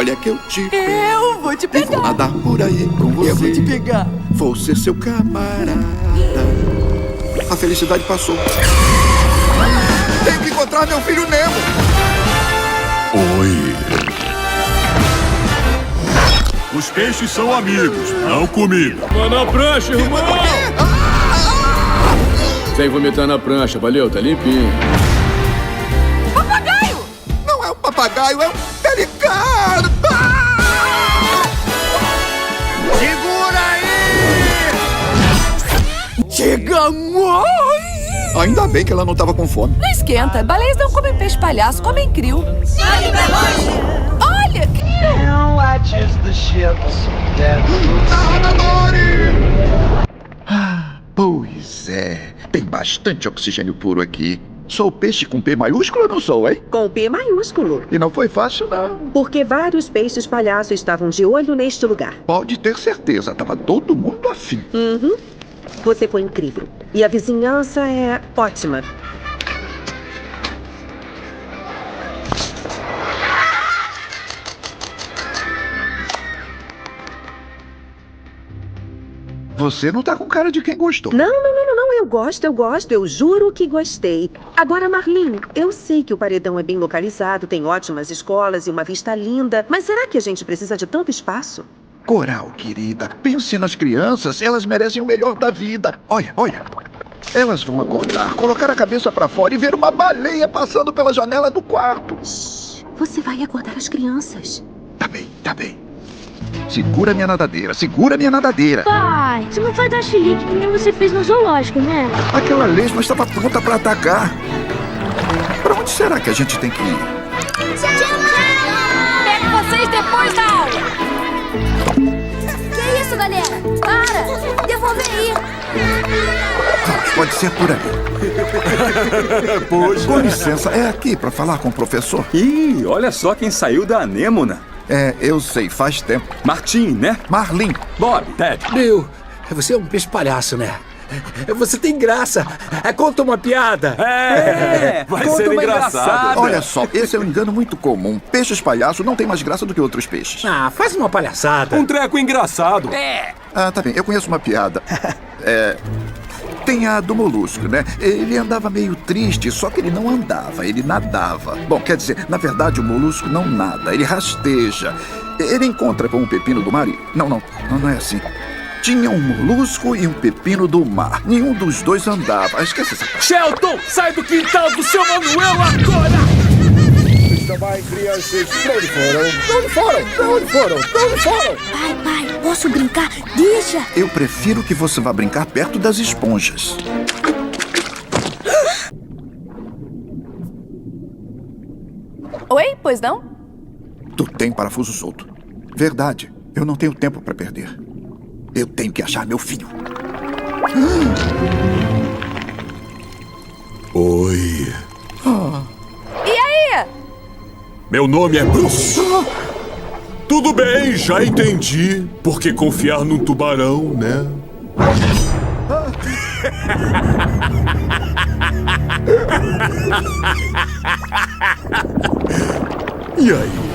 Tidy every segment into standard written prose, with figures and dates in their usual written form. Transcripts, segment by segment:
Olha que eu te pego. Eu vou te E vou pegar. nadar por aí com você. Eu vou te pegar. Vou ser seu camarada. A felicidade passou. Tenho que encontrar meu filho Nemo. Oi. Os peixes são amigos, não comida. Tá na prancha, irmão! Sem vomitar na prancha, valeu? Tá limpinho. Papagaio! Não é um papagaio, é um pelicano. Segura aí! Chegamos! Ainda bem que ela não estava com fome. Não esquenta. Baleias não comem peixe palhaço, comem krill. Olha pra longe! Olha, krill! Now watches the ships that Pois é. Tem bastante oxigênio puro aqui. Sou peixe com P maiúsculo ou não sou, hein? Com P maiúsculo, E não foi fácil, não. porque vários peixes palhaços estavam de olho neste lugar. Pode ter certeza, tava todo mundo afim. Você foi incrível. E a vizinhança é ótima. Você não tá com cara de quem gostou. Não, eu gosto, eu juro que gostei. Agora, Marlene, eu sei que o paredão é bem localizado, tem ótimas escolas e uma vista linda, mas será que a gente precisa de tanto espaço? Coral, querida, pense nas crianças, elas merecem o melhor da vida. Olha, olha. Elas vão acordar, colocar a cabeça pra fora e ver uma baleia passando pela janela do quarto. Você vai acordar as crianças. Tá bem, tá bem. Segura minha nadadeira, segura minha nadadeira. Pai, você não vai dar chilique que nem você fez no zoológico, né? Aquela lesma estava pronta pra atacar. Pra onde será que a gente tem que ir? Pego vocês depois da aula! Que isso, galera? Para! Devolve aí! Pode ser por aí. Poxa. Com licença, é aqui pra falar com o professor? Ih, olha só quem saiu da anêmona. É, eu sei, faz tempo. Martim, né? Marlin, Bob, Ted. Bill, você é um peixe palhaço, né? Você tem graça. Conta uma piada. Vai Conta ser uma engraçado. olha só, esse é um engano muito comum. Peixes palhaço não tem mais graça do que outros peixes. Ah, faz uma palhaçada. Um treco engraçado. Ah, tá bem, eu conheço uma piada. Tem a do molusco, né? Ele andava meio triste, só que ele não andava, ele nadava. Bom, quer dizer, na verdade o molusco não nada, ele rasteja. Ele encontra com um pepino do mar e... Não é assim. Tinha um molusco e um pepino do mar. Nenhum dos dois andava. Esquece essa parte. Sheldon, sai do quintal do seu Manuel agora! Também crianças, pra onde foram? Pai, posso brincar? Deixa! Eu prefiro que você vá brincar perto das esponjas. Oi, pois não? Tu tem parafuso solto. Verdade, eu não tenho tempo pra perder. Eu tenho que achar meu filho. Oi. E aí? Meu nome é Bruce. Tudo bem, já entendi. Por que confiar num tubarão, né? E aí?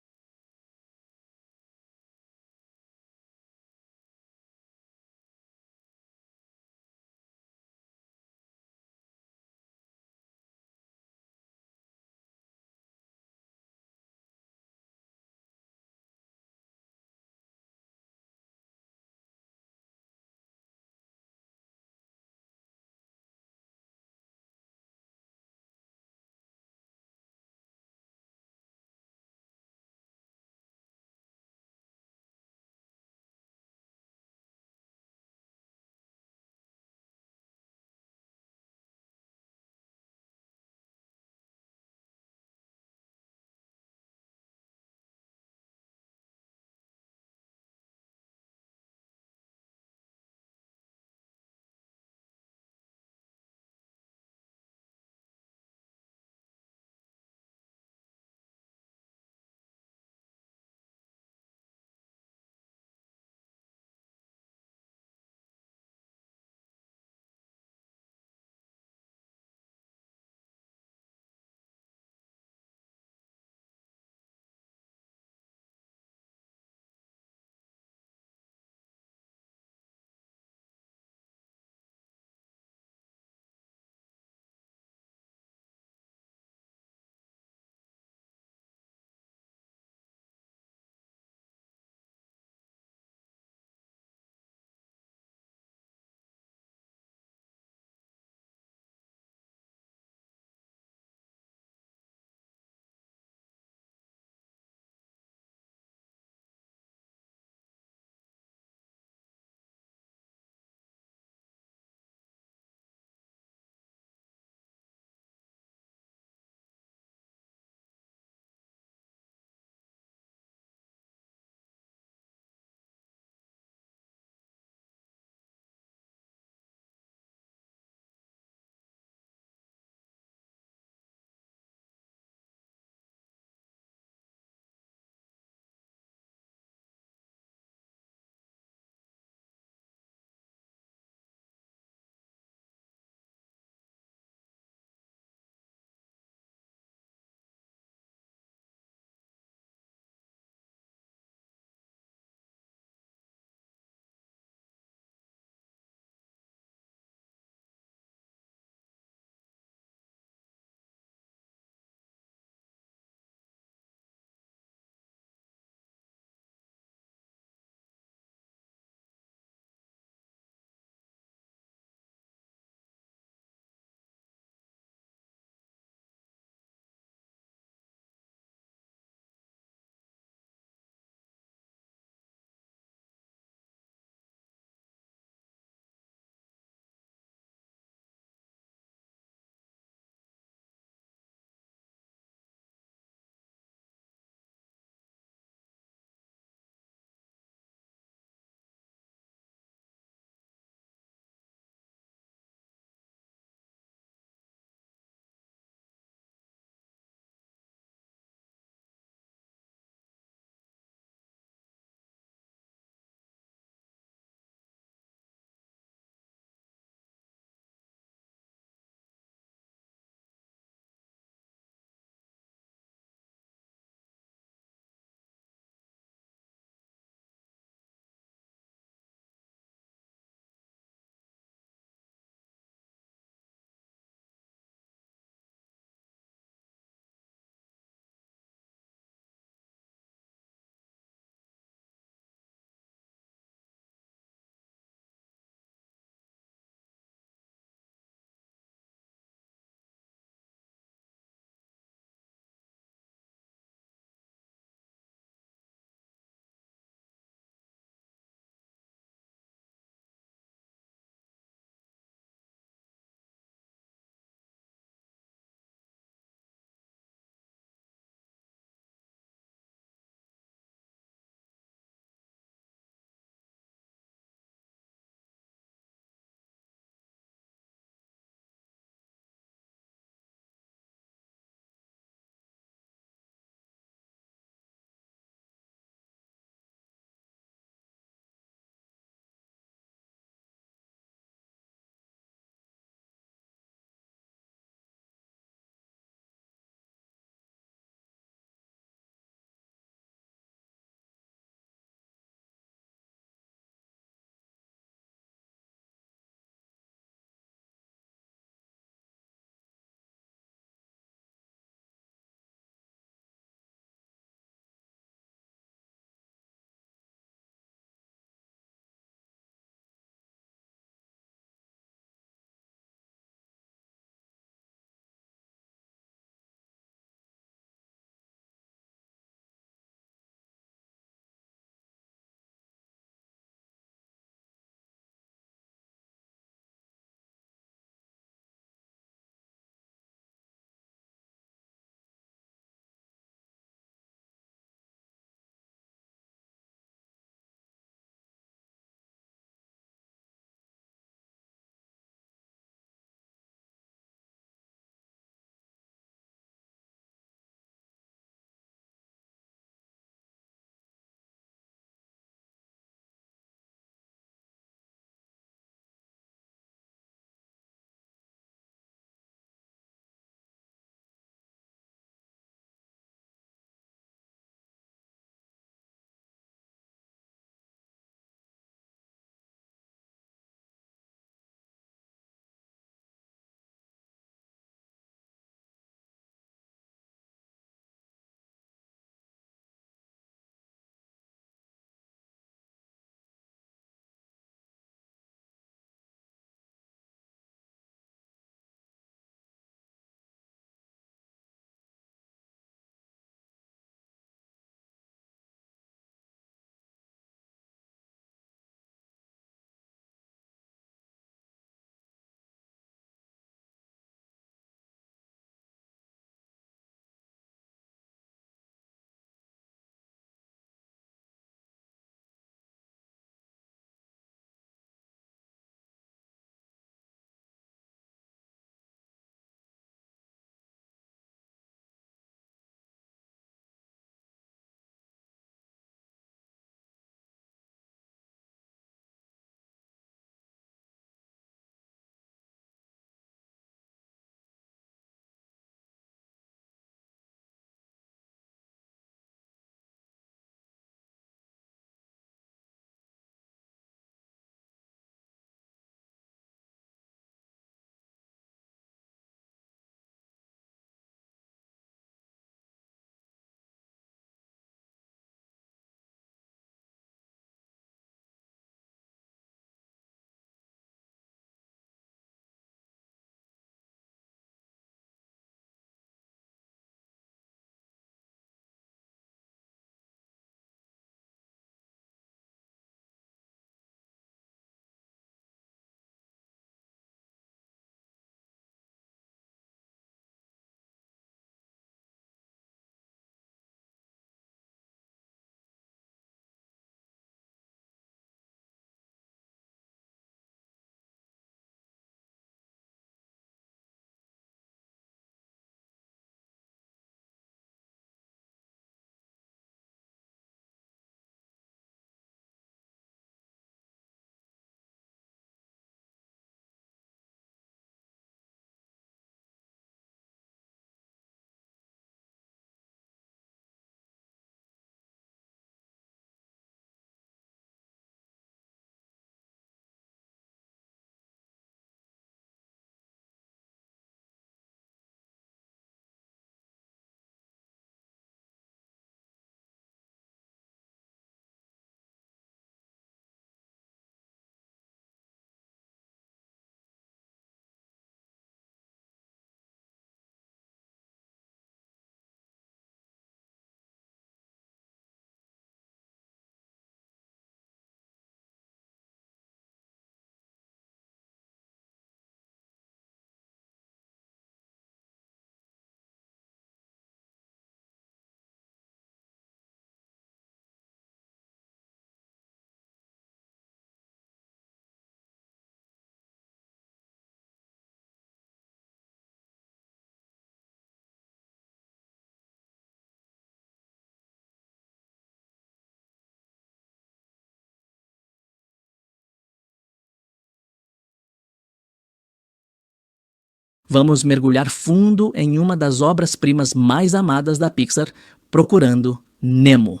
vamos mergulhar fundo em uma das obras-primas mais amadas da Pixar, Procurando Nemo.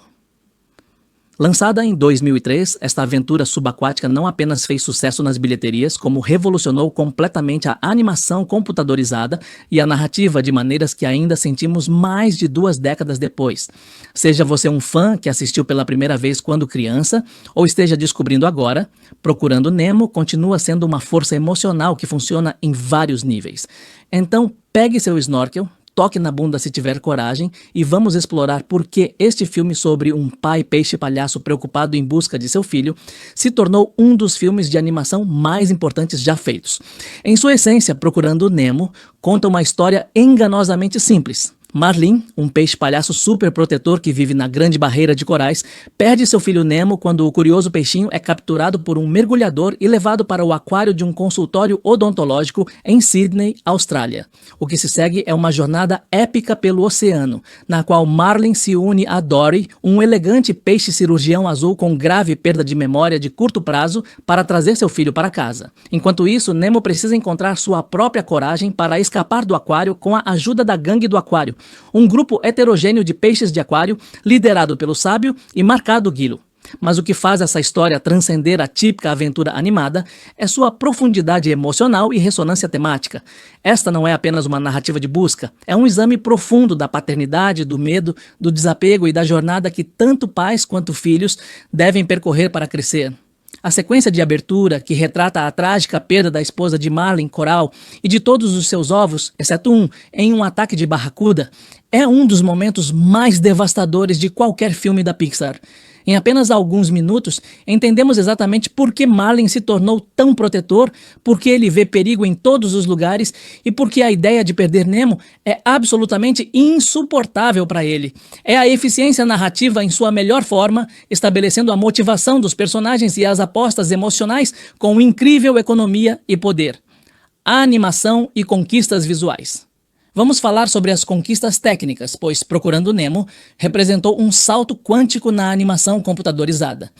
Lançada em 2003, esta aventura subaquática não apenas fez sucesso nas bilheterias, como revolucionou completamente a animação computadorizada e a narrativa de maneiras que ainda sentimos mais de 2 décadas depois. Seja você um fã que assistiu pela primeira vez quando criança, ou esteja descobrindo agora, Procurando Nemo continua sendo uma força emocional que funciona em vários níveis. Então, pegue seu snorkel, toque na bunda se tiver coragem e vamos explorar por que este filme sobre um pai peixe-palhaço preocupado em busca de seu filho se tornou um dos filmes de animação mais importantes já feitos. Em sua essência, Procurando Nemo conta uma história enganosamente simples. Marlin, um peixe-palhaço super protetor que vive na Grande Barreira de Corais, perde seu filho Nemo quando o curioso peixinho é capturado por um mergulhador e levado para o aquário de um consultório odontológico em Sydney, Austrália. O que se segue é uma jornada épica pelo oceano, na qual Marlin se une a Dory, um elegante peixe-cirurgião azul com grave perda de memória de curto prazo, para trazer seu filho para casa. Enquanto isso, Nemo precisa encontrar sua própria coragem para escapar do aquário com a ajuda da gangue do aquário, um grupo heterogêneo de peixes de aquário liderado pelo sábio e marcado Guilo. Mas o que faz essa história transcender a típica aventura animada é sua profundidade emocional e ressonância temática. Esta não é apenas uma narrativa de busca, é um exame profundo da paternidade, do medo, do desapego e da jornada que tanto pais quanto filhos devem percorrer para crescer. A sequência de abertura, que retrata a trágica perda da esposa de Marlin, Coral, e de todos os seus ovos, exceto um, em um ataque de barracuda, é um dos momentos mais devastadores de qualquer filme da Pixar. Em apenas alguns minutos, entendemos exatamente por que Marlin se tornou tão protetor, por que ele vê perigo em todos os lugares e por que a ideia de perder Nemo é absolutamente insuportável para ele. É a eficiência narrativa em sua melhor forma, estabelecendo a motivação dos personagens e as apostas emocionais com incrível economia e poder. A animação e conquistas visuais. Vamos falar sobre as conquistas técnicas, pois Procurando Nemo representou um salto quântico na animação computadorizada.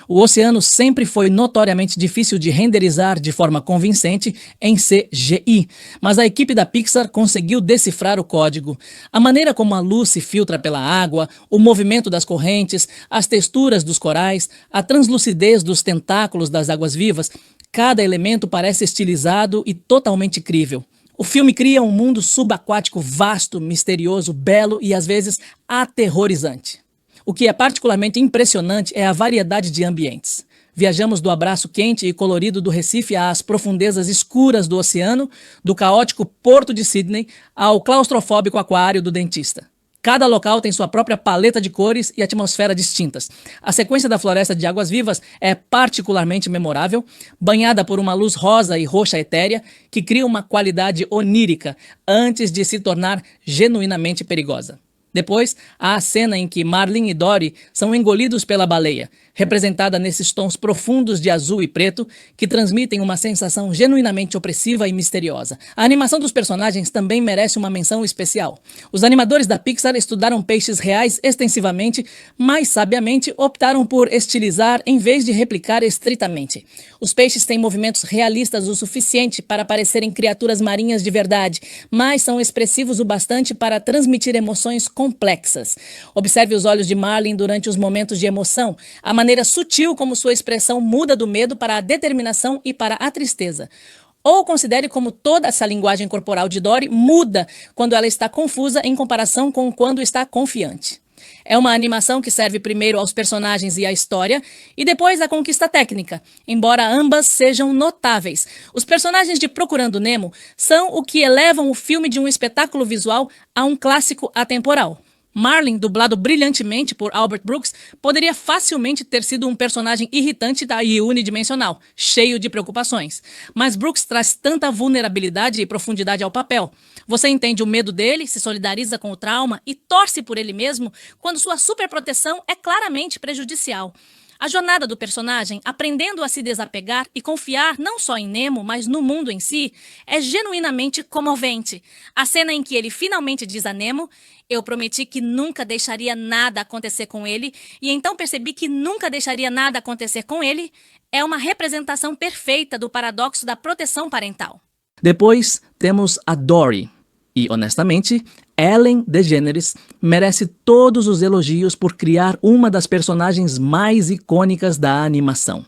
O oceano sempre foi notoriamente difícil de renderizar de forma convincente em CGI, mas a equipe da Pixar conseguiu decifrar o código. A maneira como a luz se filtra pela água, o movimento das correntes, as texturas dos corais, a translucidez dos tentáculos das águas-vivas, cada elemento parece estilizado e totalmente crível. O filme cria um mundo subaquático vasto, misterioso, belo e às vezes aterrorizante. O que é particularmente impressionante é a variedade de ambientes. Viajamos do abraço quente e colorido do Recife às profundezas escuras do oceano, do caótico porto de Sydney ao claustrofóbico aquário do dentista. Cada local tem sua própria paleta de cores e atmosfera distintas. A sequência da Floresta de Águas Vivas é particularmente memorável, banhada por uma luz rosa e roxa etérea que cria uma qualidade onírica antes de se tornar genuinamente perigosa. Depois, há a cena em que Marlin e Dory são engolidos pela baleia, representada nesses tons profundos de azul e preto que transmitem uma sensação genuinamente opressiva e misteriosa. A animação dos personagens também merece uma menção especial. Os animadores da Pixar estudaram peixes reais extensivamente, mas sabiamente optaram por estilizar em vez de replicar estritamente. Os peixes têm movimentos realistas o suficiente para parecerem criaturas marinhas de verdade, mas são expressivos o bastante para transmitir emoções complexas. Observe os olhos de Marlin durante os momentos de emoção, a maneira sutil como sua expressão muda do medo para a determinação e para a tristeza. Ou considere como toda essa linguagem corporal de Dory muda quando ela está confusa em comparação com quando está confiante. É uma animação que serve primeiro aos personagens e à história, e depois à conquista técnica, embora ambas sejam notáveis. Os personagens de Procurando Nemo são o que elevam o filme de um espetáculo visual a um clássico atemporal. Marlin, dublado brilhantemente por Albert Brooks, poderia facilmente ter sido um personagem irritante e unidimensional, cheio de preocupações. Mas Brooks traz tanta vulnerabilidade e profundidade ao papel. Você entende o medo dele, se solidariza com o trauma e torce por ele mesmo quando sua superproteção é claramente prejudicial. A jornada do personagem, aprendendo a se desapegar e confiar não só em Nemo, mas no mundo em si, é genuinamente comovente. A cena em que ele finalmente diz a Nemo: "Eu prometi que nunca deixaria nada acontecer com ele, e então percebi que nunca deixaria nada acontecer com ele", é uma representação perfeita do paradoxo da proteção parental. Depois temos a Dory. E, honestamente, Ellen DeGeneres merece todos os elogios por criar uma das personagens mais icônicas da animação.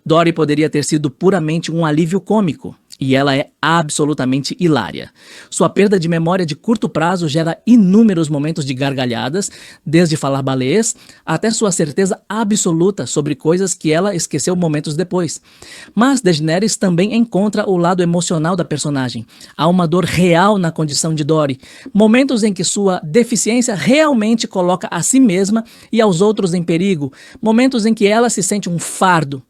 Dory poderia ter sido puramente um alívio cômico, e ela é absolutamente hilária. Sua perda de memória de curto prazo gera inúmeros momentos de gargalhadas, desde falar balês até sua certeza absoluta sobre coisas que ela esqueceu momentos depois. Mas DeGeneres também encontra o lado emocional da personagem. Há uma dor real na condição de Dory, momentos em que sua deficiência realmente coloca a si mesma e aos outros em perigo, momentos em que ela se sente um fardo.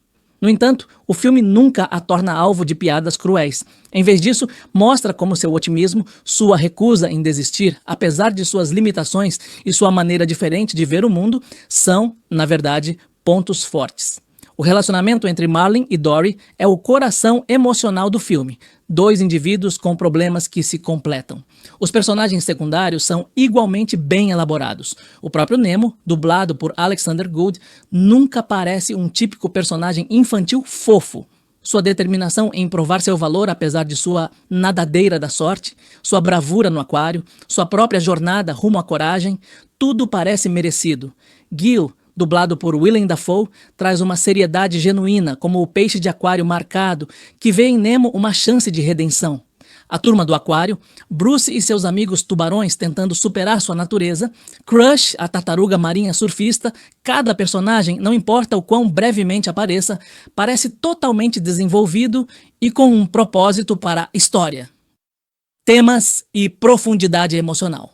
No entanto, o filme nunca a torna alvo de piadas cruéis. Em vez disso, mostra como seu otimismo, sua recusa em desistir, apesar de suas limitações e sua maneira diferente de ver o mundo, são, na verdade, pontos fortes. O relacionamento entre Marlin e Dory é o coração emocional do filme. Dois indivíduos com problemas que se completam. Os personagens secundários são igualmente bem elaborados. O próprio Nemo, dublado por Alexander Gould, nunca parece um típico personagem infantil fofo. Sua determinação em provar seu valor apesar de sua nadadeira da sorte, sua bravura no aquário, sua própria jornada rumo à coragem, tudo parece merecido. Gil, dublado por Willem Dafoe, traz uma seriedade genuína, como o peixe de aquário marcado, que vê em Nemo uma chance de redenção. A turma do aquário, Bruce e seus amigos tubarões tentando superar sua natureza, Crush, a tartaruga marinha surfista, cada personagem, não importa o quão brevemente apareça, parece totalmente desenvolvido e com um propósito para a história. Temas e profundidade emocional.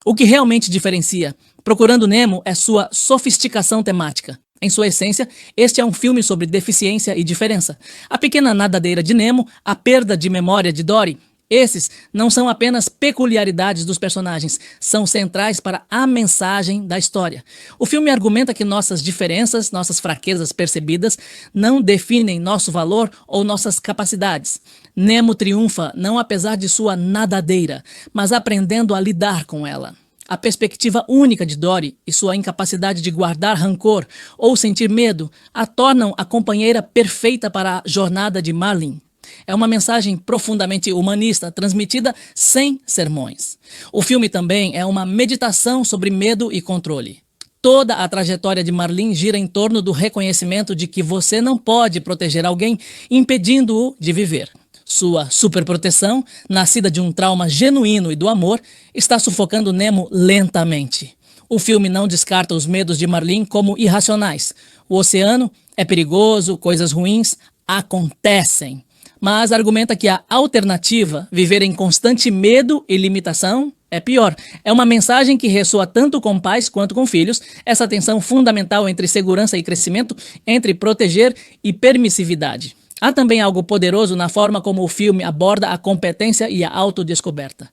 O que realmente diferencia Procurando Nemo é sua sofisticação temática. Em sua essência, este é um filme sobre deficiência e diferença. A pequena nadadeira de Nemo, a perda de memória de Dory, esses não são apenas peculiaridades dos personagens, são centrais para a mensagem da história. O filme argumenta que nossas diferenças, nossas fraquezas percebidas, não definem nosso valor ou nossas capacidades. Nemo triunfa não apesar de sua nadadeira, mas aprendendo a lidar com ela. A perspectiva única de Dory e sua incapacidade de guardar rancor ou sentir medo a tornam a companheira perfeita para a jornada de Marlin. É uma mensagem profundamente humanista, transmitida sem sermões. O filme também é uma meditação sobre medo e controle. Toda a trajetória de Marlin gira em torno do reconhecimento de que você não pode proteger alguém, impedindo-o de viver. Sua superproteção, nascida de um trauma genuíno e do amor, está sufocando Nemo lentamente. O filme não descarta os medos de Marlin como irracionais. O oceano é perigoso, coisas ruins acontecem. Mas argumenta que a alternativa, viver em constante medo e limitação, é pior. É uma mensagem que ressoa tanto com pais quanto com filhos, essa tensão fundamental entre segurança e crescimento, entre proteger e permissividade. Há também algo poderoso na forma como o filme aborda a competência e a autodescoberta.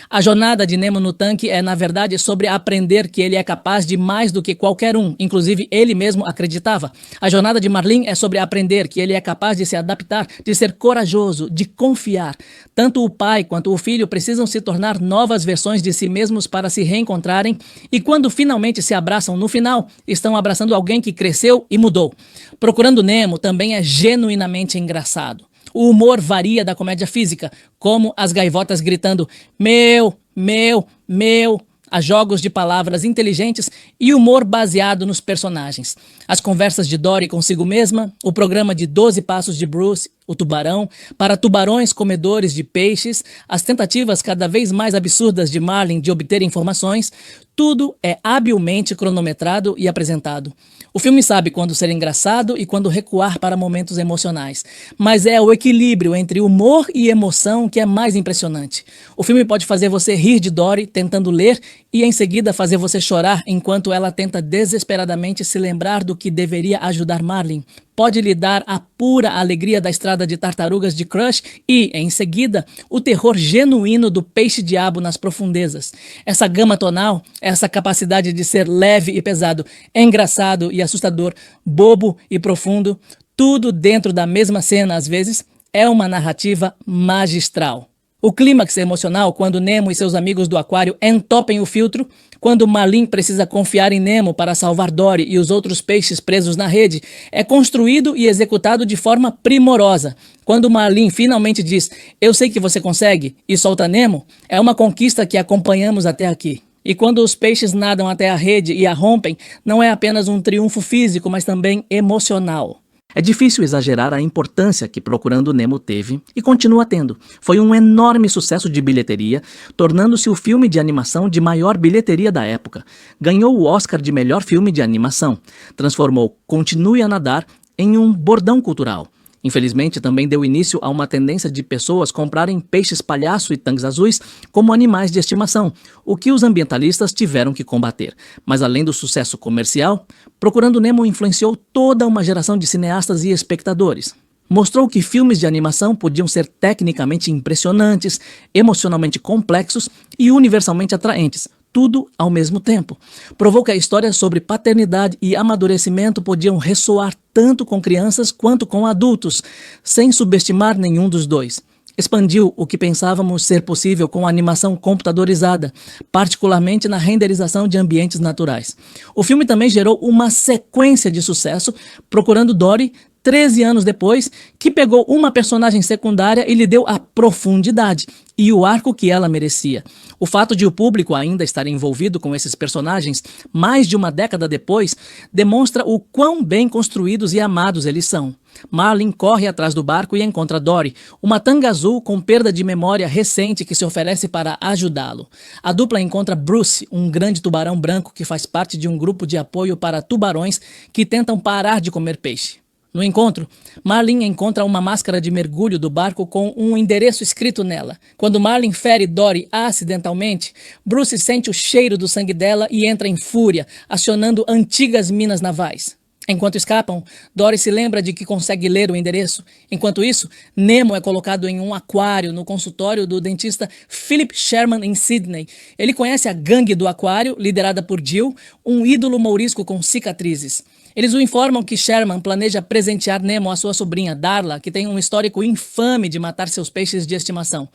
A jornada de Nemo no tanque é, na verdade, sobre aprender que ele é capaz de mais do que qualquer um, inclusive ele mesmo acreditava. A jornada de Marlin é sobre aprender que ele é capaz de se adaptar, de ser corajoso, de confiar. Tanto o pai quanto o filho precisam se tornar novas versões de si mesmos para se reencontrarem e quando finalmente se abraçam no final, estão abraçando alguém que cresceu e mudou. Procurando Nemo também é genuinamente engraçado. O humor varia da comédia física, como as gaivotas gritando meu, meu, meu, a jogos de palavras inteligentes e humor baseado nos personagens. As conversas de Dory consigo mesma, o programa de 12 passos de Bruce, o tubarão, para tubarões comedores de peixes, as tentativas cada vez mais absurdas de Marlin de obter informações, tudo é habilmente cronometrado e apresentado. O filme sabe quando ser engraçado e quando recuar para momentos emocionais. Mas é o equilíbrio entre humor e emoção que é mais impressionante. O filme pode fazer você rir de Dory tentando ler e em seguida fazer você chorar enquanto ela tenta desesperadamente se lembrar do que deveria ajudar Marlin. Pode lhe dar a pura alegria da estrada de tartarugas de Crush e, em seguida, o terror genuíno do peixe-diabo nas profundezas. Essa gama tonal, essa capacidade de ser leve e pesado, engraçado e assustador, bobo e profundo, tudo dentro da mesma cena às vezes, é uma narrativa magistral. O clímax emocional, quando Nemo e seus amigos do aquário entopem o filtro, quando Marlin precisa confiar em Nemo para salvar Dory e os outros peixes presos na rede, é construído e executado de forma primorosa. Quando Marlin finalmente diz, eu sei que você consegue, e solta Nemo, é uma conquista que acompanhamos até aqui. E quando os peixes nadam até a rede e a rompem, não é apenas um triunfo físico, mas também emocional. É difícil exagerar a importância que Procurando Nemo teve e continua tendo. Foi um enorme sucesso de bilheteria, tornando-se o filme de animação de maior bilheteria da época. Ganhou o Oscar de melhor filme de animação. Transformou Continue a Nadar em um bordão cultural. Infelizmente, também deu início a uma tendência de pessoas comprarem peixes palhaço e tangues azuis como animais de estimação, o que os ambientalistas tiveram que combater. Mas além do sucesso comercial, Procurando Nemo influenciou toda uma geração de cineastas e espectadores. Mostrou que filmes de animação podiam ser tecnicamente impressionantes, emocionalmente complexos e universalmente atraentes, tudo ao mesmo tempo. Provou que a história sobre paternidade e amadurecimento podiam ressoar tanto com crianças quanto com adultos, sem subestimar nenhum dos dois. Expandiu o que pensávamos ser possível com a animação computadorizada, particularmente na renderização de ambientes naturais. O filme também gerou uma sequência de sucesso, Procurando Dory, 13 anos depois, que pegou uma personagem secundária e lhe deu a profundidade e o arco que ela merecia. O fato de o público ainda estar envolvido com esses personagens mais de uma década depois demonstra o quão bem construídos e amados eles são. Marlin corre atrás do barco e encontra Dory, uma tanga azul com perda de memória recente que se oferece para ajudá-lo. A dupla encontra Bruce, um grande tubarão branco que faz parte de um grupo de apoio para tubarões que tentam parar de comer peixe. No encontro, Marlin encontra uma máscara de mergulho do barco com um endereço escrito nela. Quando Marlin fere Dory acidentalmente, Bruce sente o cheiro do sangue dela e entra em fúria, acionando antigas minas navais. Enquanto escapam, Dory se lembra de que consegue ler o endereço. Enquanto isso, Nemo é colocado em um aquário no consultório do dentista Philip Sherman em Sydney. Ele conhece a gangue do aquário, liderada por Jill, um ídolo mourisco com cicatrizes. Eles o informam que Sherman planeja presentear Nemo à sua sobrinha Darla, que tem um histórico infame de matar seus peixes de estimação.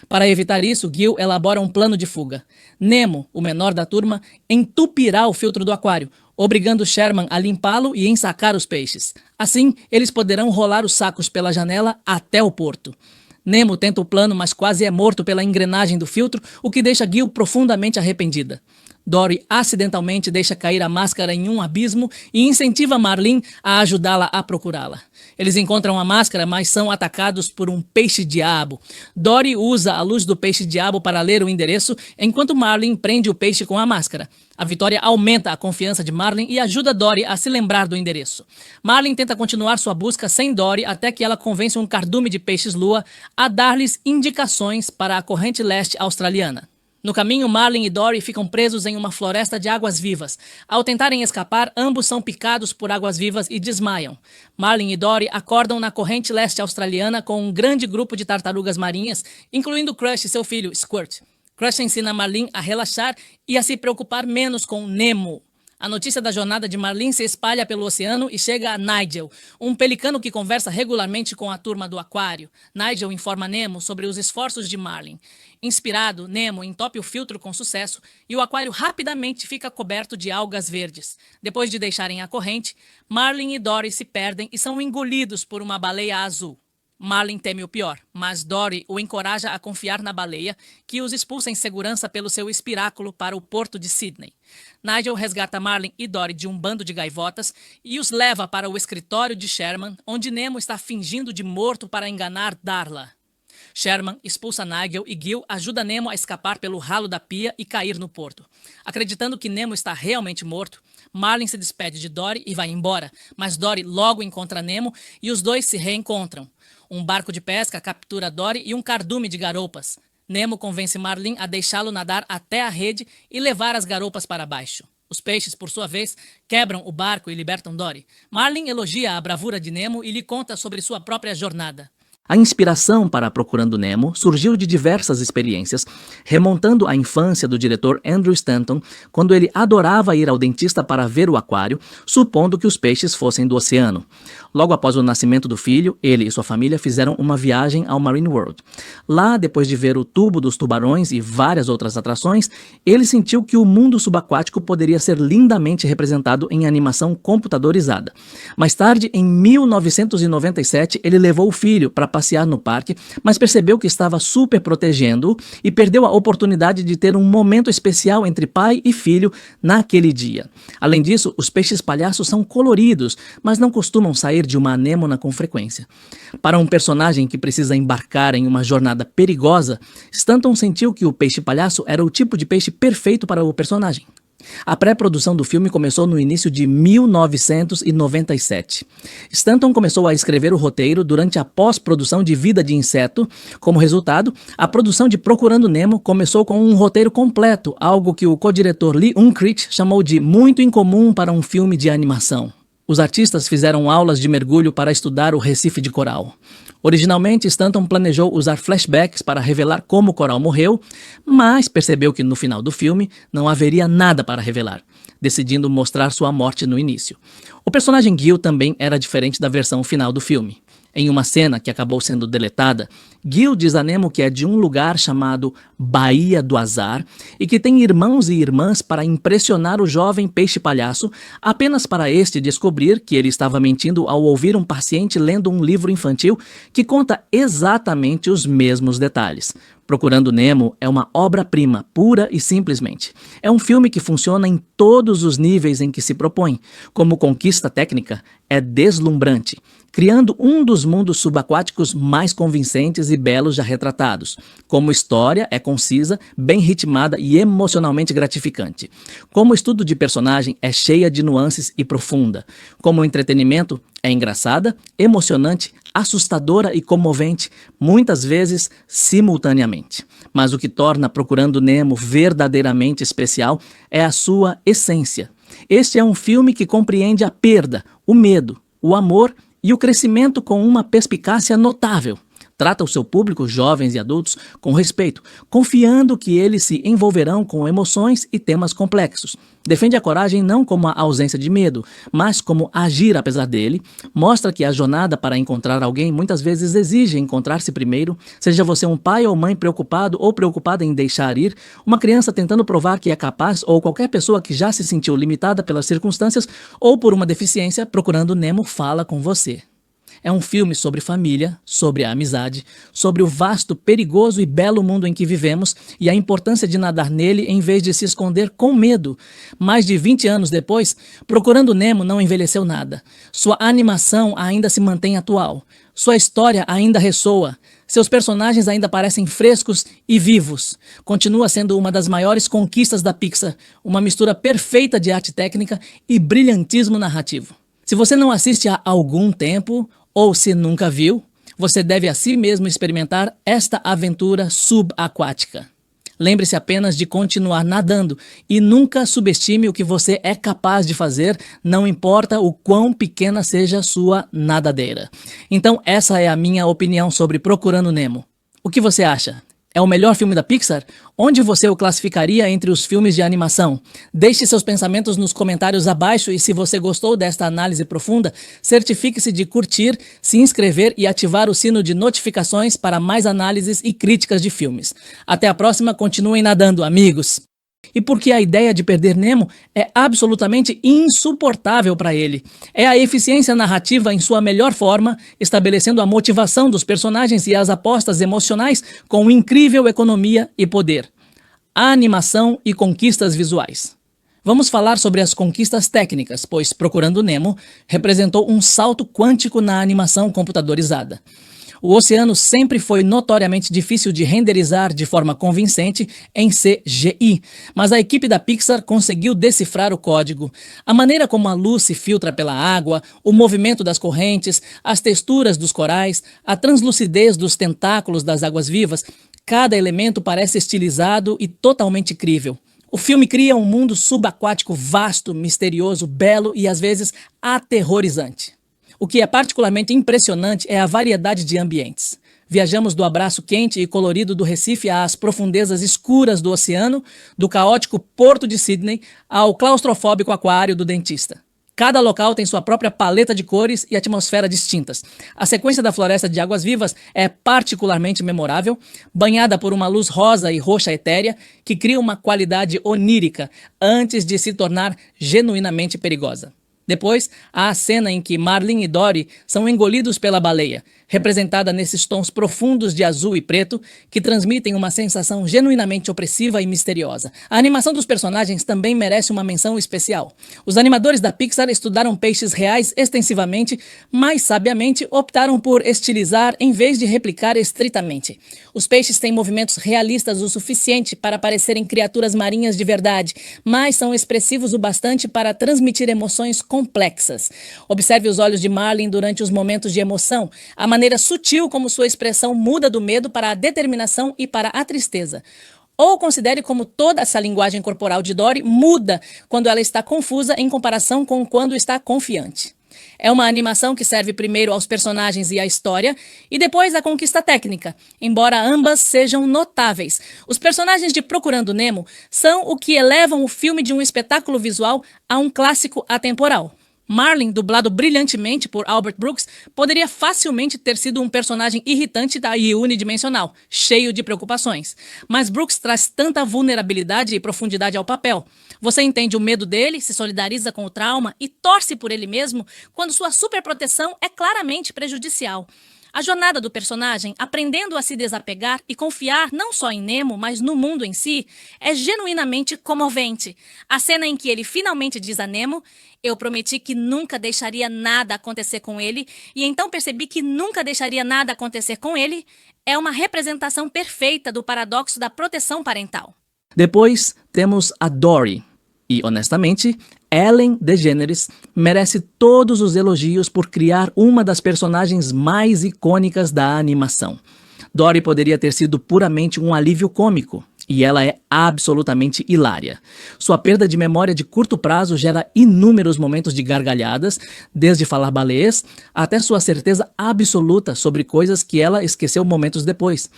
Para evitar isso, Gil elabora um plano de fuga. Nemo, o menor da turma, entupirá o filtro do aquário, obrigando Sherman a limpá-lo e ensacar os peixes. Assim, eles poderão rolar os sacos pela janela até o porto. Nemo tenta o plano, mas quase é morto pela engrenagem do filtro, o que deixa Gil profundamente arrependida. Dory acidentalmente deixa cair a máscara em um abismo e incentiva Marlin a ajudá-la a procurá-la. Eles encontram a máscara, mas são atacados por um peixe-diabo. Dory usa a luz do peixe-diabo para ler o endereço, enquanto Marlin prende o peixe com a máscara. A vitória aumenta a confiança de Marlin e ajuda Dory a se lembrar do endereço. Marlin tenta continuar sua busca sem Dory até que ela convence um cardume de peixes-lua a dar-lhes indicações para a corrente leste australiana. No caminho, Marlin e Dory ficam presos em uma floresta de águas-vivas. Ao tentarem escapar, ambos são picados por águas-vivas e desmaiam. Marlin e Dory acordam na corrente leste australiana com um grande grupo de tartarugas marinhas, incluindo Crush e seu filho, Squirt. Crush ensina Marlin a relaxar e a se preocupar menos com Nemo. A notícia da jornada de Marlin se espalha pelo oceano e chega a Nigel, um pelicano que conversa regularmente com a turma do aquário. Nigel informa Nemo sobre os esforços de Marlin. Inspirado, Nemo entope o filtro com sucesso e o aquário rapidamente fica coberto de algas verdes. Depois de deixarem a corrente, Marlin e Dory se perdem e são engolidos por uma baleia azul. Marlin teme o pior, mas Dory o encoraja a confiar na baleia, que os expulsa em segurança pelo seu espiráculo para o porto de Sydney. Nigel resgata Marlin e Dory de um bando de gaivotas e os leva para o escritório de Sherman, onde Nemo está fingindo de morto para enganar Darla. Sherman expulsa Nigel e Gil ajuda Nemo a escapar pelo ralo da pia e cair no porto. Acreditando que Nemo está realmente morto, Marlin se despede de Dory e vai embora, mas Dory logo encontra Nemo e os dois se reencontram. Um barco de pesca captura Dory e um cardume de garoupas. Nemo convence Marlin a deixá-lo nadar até a rede e levar as garoupas para baixo. Os peixes, por sua vez, quebram o barco e libertam Dory. Marlin elogia a bravura de Nemo e lhe conta sobre sua própria jornada. A inspiração para Procurando Nemo surgiu de diversas experiências, remontando à infância do diretor Andrew Stanton, quando ele adorava ir ao dentista para ver o aquário, supondo que os peixes fossem do oceano. Logo após o nascimento do filho, ele e sua família fizeram uma viagem ao Marine World. Lá, depois de ver o tubo dos tubarões e várias outras atrações, ele sentiu que o mundo subaquático poderia ser lindamente representado em animação computadorizada. Mais tarde, em 1997, ele levou o filho para passear no parque, mas percebeu que estava super protegendo-o e perdeu a oportunidade de ter um momento especial entre pai e filho naquele dia. Além disso, os peixes palhaços são coloridos, mas não costumam sair de uma anêmona com frequência. Para um personagem que precisa embarcar em uma jornada perigosa, Stanton sentiu que o peixe palhaço era o tipo de peixe perfeito para o personagem. A pré-produção do filme começou no início de 1997. Stanton começou a escrever o roteiro durante a pós-produção de Vida de Inseto. Como resultado, a produção de Procurando Nemo começou com um roteiro completo, algo que o co-diretor Lee Unkrich chamou de muito incomum para um filme de animação. Os artistas fizeram aulas de mergulho para estudar o recife de coral. Originalmente, Stanton planejou usar flashbacks para revelar como o coral morreu, mas percebeu que no final do filme não haveria nada para revelar, decidindo mostrar sua morte no início. O personagem Gil também era diferente da versão final do filme. Em uma cena que acabou sendo deletada, Gil diz a Nemo que é de um lugar chamado Baía do Azar e que tem irmãos e irmãs para impressionar o jovem peixe palhaço, apenas para este descobrir que ele estava mentindo ao ouvir um paciente lendo um livro infantil que conta exatamente os mesmos detalhes. Procurando Nemo é uma obra-prima, pura e simplesmente. É um filme que funciona em todos os níveis em que se propõe. Como conquista técnica, é deslumbrante, criando um dos mundos subaquáticos mais convincentes e belos já retratados. Como história, é concisa, bem ritmada e emocionalmente gratificante. Como estudo de personagem, é cheia de nuances e profunda. Como entretenimento, é engraçada, emocionante, assustadora e comovente, muitas vezes simultaneamente. Mas o que torna Procurando Nemo verdadeiramente especial é a sua essência. Este é um filme que compreende a perda, o medo, o amor e o crescimento com uma perspicácia notável. Trata o seu público, jovens e adultos, com respeito, confiando que eles se envolverão com emoções e temas complexos. Defende a coragem não como a ausência de medo, mas como agir apesar dele. Mostra que a jornada para encontrar alguém muitas vezes exige encontrar-se primeiro, seja você um pai ou mãe preocupado ou preocupada em deixar ir, uma criança tentando provar que é capaz ou qualquer pessoa que já se sentiu limitada pelas circunstâncias ou por uma deficiência, Procurando Nemo fala com você. É um filme sobre família, sobre a amizade, sobre o vasto, perigoso e belo mundo em que vivemos e a importância de nadar nele em vez de se esconder com medo. Mais de 20 anos depois, Procurando Nemo não envelheceu nada. Sua animação ainda se mantém atual. Sua história ainda ressoa. Seus personagens ainda parecem frescos e vivos. Continua sendo uma das maiores conquistas da Pixar, uma mistura perfeita de arte técnica e brilhantismo narrativo. Se você não assiste há algum tempo, ou se nunca viu, você deve a si mesmo experimentar esta aventura subaquática. Lembre-se apenas de continuar nadando e nunca subestime o que você é capaz de fazer, não importa o quão pequena seja a sua nadadeira. Então essa é a minha opinião sobre Procurando Nemo. O que você acha? É o melhor filme da Pixar? Onde você o classificaria entre os filmes de animação? Deixe seus pensamentos nos comentários abaixo e se você gostou desta análise profunda, certifique-se de curtir, se inscrever e ativar o sino de notificações para mais análises e críticas de filmes. Até a próxima, continuem nadando, amigos! E porque a ideia de perder Nemo é absolutamente insuportável para ele. É a eficiência narrativa em sua melhor forma, estabelecendo a motivação dos personagens e as apostas emocionais com incrível economia e poder. A animação e conquistas visuais. Vamos falar sobre as conquistas técnicas, pois Procurando Nemo representou um salto quântico na animação computadorizada. O oceano sempre foi notoriamente difícil de renderizar de forma convincente em CGI, mas a equipe da Pixar conseguiu decifrar o código. A maneira como a luz se filtra pela água, o movimento das correntes, as texturas dos corais, a translucidez dos tentáculos das águas-vivas, cada elemento parece estilizado e totalmente crível. O filme cria um mundo subaquático vasto, misterioso, belo e às vezes aterrorizante. O que é particularmente impressionante é a variedade de ambientes. Viajamos do abraço quente e colorido do Recife às profundezas escuras do oceano, do caótico porto de Sydney ao claustrofóbico aquário do dentista. Cada local tem sua própria paleta de cores e atmosfera distintas. A sequência da floresta de águas vivas é particularmente memorável, banhada por uma luz rosa e roxa etérea que cria uma qualidade onírica antes de se tornar genuinamente perigosa. Depois, há a cena em que Marlin e Dory são engolidos pela baleia, representada nesses tons profundos de azul e preto que transmitem uma sensação genuinamente opressiva e misteriosa. A animação dos personagens também merece uma menção especial. Os animadores da Pixar estudaram peixes reais extensivamente, mas sabiamente optaram por estilizar em vez de replicar estritamente. Os peixes têm movimentos realistas o suficiente para parecerem criaturas marinhas de verdade, mas são expressivos o bastante para transmitir emoções complexas. Observe os olhos de Marlin durante os momentos de emoção, a maneira sutil como sua expressão muda do medo para a determinação e para a tristeza. Ou considere como toda essa linguagem corporal de Dory muda quando ela está confusa em comparação com quando está confiante. É uma animação que serve primeiro aos personagens e à história, e depois à conquista técnica, embora ambas sejam notáveis. Os personagens de Procurando Nemo são o que elevam o filme de um espetáculo visual a um clássico atemporal. Marlin, dublado brilhantemente por Albert Brooks, poderia facilmente ter sido um personagem irritante e unidimensional, cheio de preocupações. Mas Brooks traz tanta vulnerabilidade e profundidade ao papel. Você entende o medo dele, se solidariza com o trauma e torce por ele mesmo quando sua superproteção é claramente prejudicial. A jornada do personagem, aprendendo a se desapegar e confiar não só em Nemo, mas no mundo em si, é genuinamente comovente. A cena em que ele finalmente diz a Nemo: "Eu prometi que nunca deixaria nada acontecer com ele, e então percebi que nunca deixaria nada acontecer com ele", é uma representação perfeita do paradoxo da proteção parental. Depois temos a Dory. E, honestamente, Ellen DeGeneres merece todos os elogios por criar uma das personagens mais icônicas da animação. Dory poderia ter sido puramente um alívio cômico, e ela é absolutamente hilária. Sua perda de memória de curto prazo gera inúmeros momentos de gargalhadas, desde falar balês até sua certeza absoluta sobre coisas que ela esqueceu momentos depois.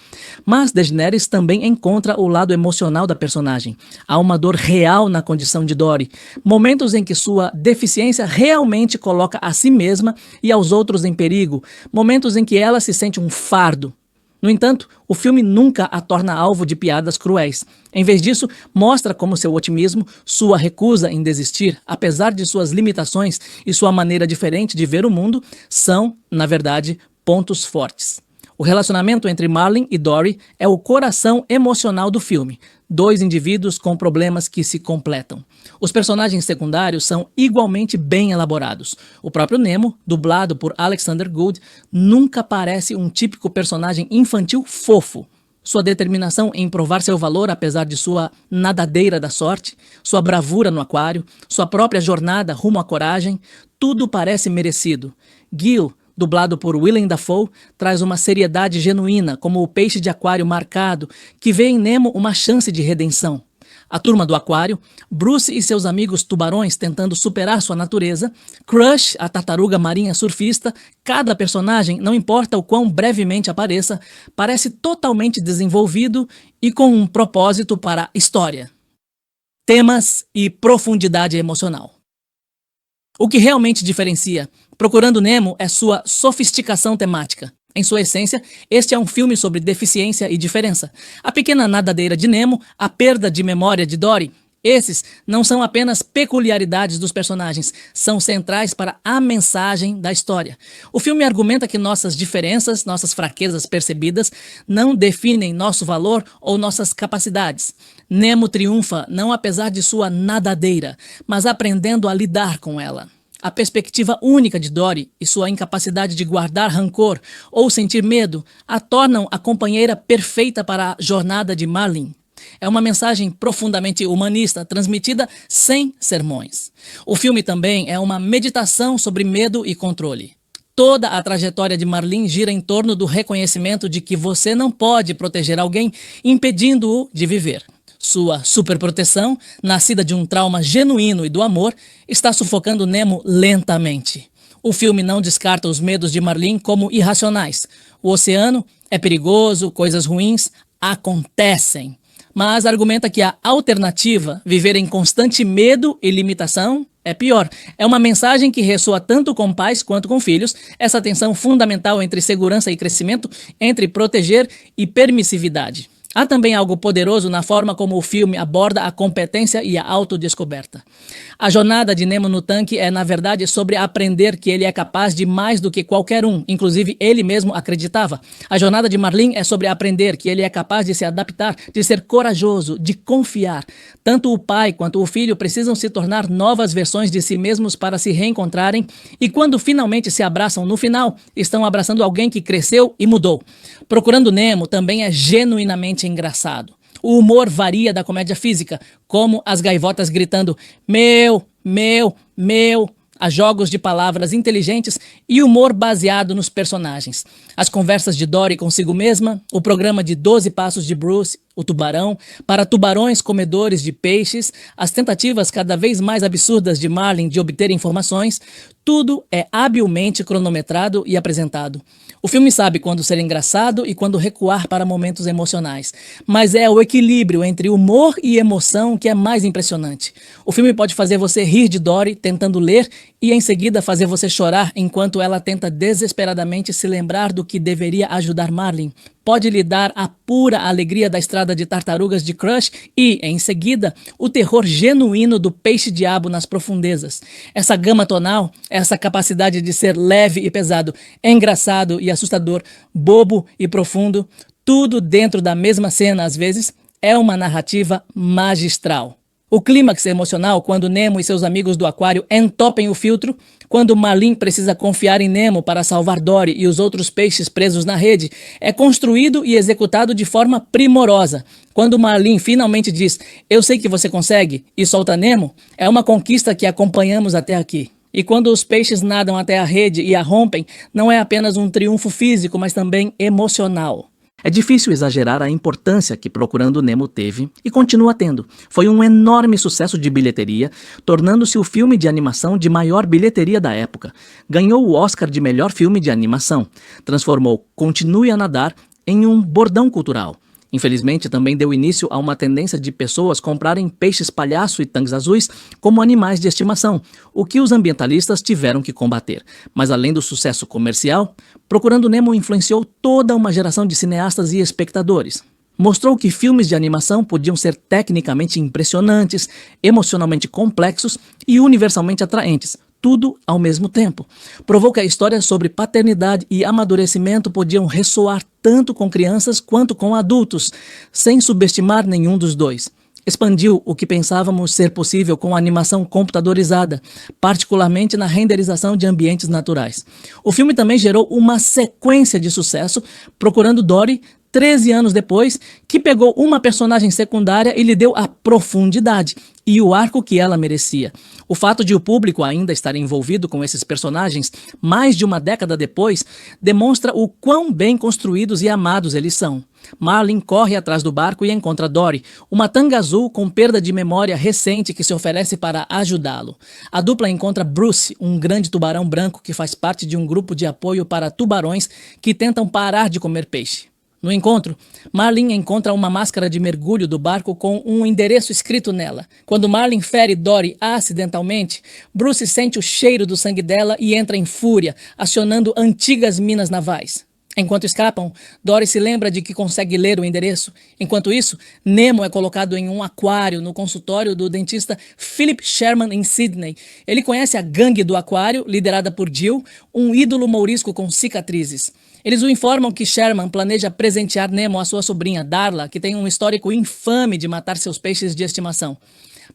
Mas DeGeneres também encontra o lado emocional da personagem. Há uma dor real na condição de Dory, momentos em que sua deficiência realmente coloca a si mesma e aos outros em perigo, momentos em que ela se sente um fardo. No entanto, o filme nunca a torna alvo de piadas cruéis. Em vez disso, mostra como seu otimismo, sua recusa em desistir, apesar de suas limitações e sua maneira diferente de ver o mundo, são, na verdade, pontos fortes. O relacionamento entre Marlin e Dory é o coração emocional do filme. Dois indivíduos com problemas que se completam. Os personagens secundários são igualmente bem elaborados. O próprio Nemo, dublado por Alexander Gould, nunca parece um típico personagem infantil fofo. Sua determinação em provar seu valor apesar de sua nadadeira da sorte, sua bravura no aquário, sua própria jornada rumo à coragem, tudo parece merecido. Gil, dublado por Willem Dafoe, traz uma seriedade genuína, como o peixe de aquário marcado, que vê em Nemo uma chance de redenção. A turma do aquário, Bruce e seus amigos tubarões tentando superar sua natureza, Crush, a tartaruga marinha surfista, cada personagem, não importa o quão brevemente apareça, parece totalmente desenvolvido e com um propósito para a história. Temas e profundidade emocional. O que realmente diferencia Procurando Nemo é sua sofisticação temática. Em sua essência, este é um filme sobre deficiência e diferença. A pequena nadadeira de Nemo, a perda de memória de Dory, esses não são apenas peculiaridades dos personagens, são centrais para a mensagem da história. O filme argumenta que nossas diferenças, nossas fraquezas percebidas, não definem nosso valor ou nossas capacidades. Nemo triunfa não apesar de sua nadadeira, mas aprendendo a lidar com ela. A perspectiva única de Dory e sua incapacidade de guardar rancor ou sentir medo a tornam a companheira perfeita para a jornada de Marlin. É uma mensagem profundamente humanista, transmitida sem sermões. O filme também é uma meditação sobre medo e controle. Toda a trajetória de Marlin gira em torno do reconhecimento de que você não pode proteger alguém, impedindo-o de viver. Sua superproteção, nascida de um trauma genuíno e do amor, está sufocando Nemo lentamente. O filme não descarta os medos de Marlin como irracionais. O oceano é perigoso, coisas ruins acontecem. Mas argumenta que a alternativa, viver em constante medo e limitação, É pior, é uma mensagem que ressoa tanto com pais quanto com filhos, essa tensão fundamental entre segurança e crescimento, entre proteger e permissividade. Há também algo poderoso na forma como o filme aborda a competência e a autodescoberta. A jornada de Nemo no tanque é, na verdade, sobre aprender que ele é capaz de mais do que qualquer um, inclusive ele mesmo acreditava. A jornada de Marlin é sobre aprender que ele é capaz de se adaptar, de ser corajoso, de confiar. Tanto o pai quanto o filho precisam se tornar novas versões de si mesmos para se reencontrarem e quando finalmente se abraçam no final, estão abraçando alguém que cresceu e mudou. Procurando Nemo também é genuinamente engraçado. O humor varia da comédia física, como as gaivotas gritando meu, meu, meu, a jogos de palavras inteligentes e humor baseado nos personagens. As conversas de Dory consigo mesma, o programa de 12 passos de Bruce, o tubarão, para tubarões comedores de peixes, as tentativas cada vez mais absurdas de Marlin de obter informações, tudo é habilmente cronometrado e apresentado. O filme sabe quando ser engraçado e quando recuar para momentos emocionais, mas é o equilíbrio entre humor e emoção que é mais impressionante. O filme pode fazer você rir de Dory tentando ler e em seguida fazer você chorar enquanto ela tenta desesperadamente se lembrar do que deveria ajudar Marlin. Pode lhe dar a pura alegria da estrada de tartarugas de Crush e, em seguida, o terror genuíno do peixe-diabo nas profundezas. Essa gama tonal, essa capacidade de ser leve e pesado, engraçado e assustador, bobo e profundo, tudo dentro da mesma cena às vezes, é uma narrativa magistral. O clímax emocional, quando Nemo e seus amigos do aquário entopem o filtro, quando Marlin precisa confiar em Nemo para salvar Dory e os outros peixes presos na rede, é construído e executado de forma primorosa. Quando Marlin finalmente diz, eu sei que você consegue, e solta Nemo, é uma conquista que acompanhamos até aqui. E quando os peixes nadam até a rede e a rompem, não é apenas um triunfo físico, mas também emocional. É difícil exagerar a importância que Procurando Nemo teve e continua tendo. Foi um enorme sucesso de bilheteria, tornando-se o filme de animação de maior bilheteria da época. Ganhou o Oscar de melhor filme de animação. Transformou Continue a Nadar em um bordão cultural. Infelizmente, também deu início a uma tendência de pessoas comprarem peixes palhaço e tangues azuis como animais de estimação, o que os ambientalistas tiveram que combater. Mas além do sucesso comercial, Procurando Nemo influenciou toda uma geração de cineastas e espectadores. Mostrou que filmes de animação podiam ser tecnicamente impressionantes, emocionalmente complexos e universalmente atraentes, tudo ao mesmo tempo. Provou que a história sobre paternidade e amadurecimento podiam ressoar tanto com crianças quanto com adultos, sem subestimar nenhum dos dois. Expandiu o que pensávamos ser possível com a animação computadorizada, particularmente na renderização de ambientes naturais. O filme também gerou uma sequência de sucesso, Procurando Dory, 13 anos depois, que pegou uma personagem secundária e lhe deu a profundidade e o arco que ela merecia. O fato de o público ainda estar envolvido com esses personagens mais de uma década depois demonstra o quão bem construídos e amados eles são. Marlin corre atrás do barco e encontra Dory, uma tanga azul com perda de memória recente que se oferece para ajudá-lo. A dupla encontra Bruce, um grande tubarão branco que faz parte de um grupo de apoio para tubarões que tentam parar de comer peixe. No encontro, Marlin encontra uma máscara de mergulho do barco com um endereço escrito nela. Quando Marlin fere Dory acidentalmente, Bruce sente o cheiro do sangue dela e entra em fúria, acionando antigas minas navais. Enquanto escapam, Dory se lembra de que consegue ler o endereço. Enquanto isso, Nemo é colocado em um aquário no consultório do dentista Philip Sherman em Sydney. Ele conhece a gangue do aquário, liderada por Jill, um ídolo mourisco com cicatrizes. Eles o informam que Sherman planeja presentear Nemo à sua sobrinha, Darla, que tem um histórico infame de matar seus peixes de estimação.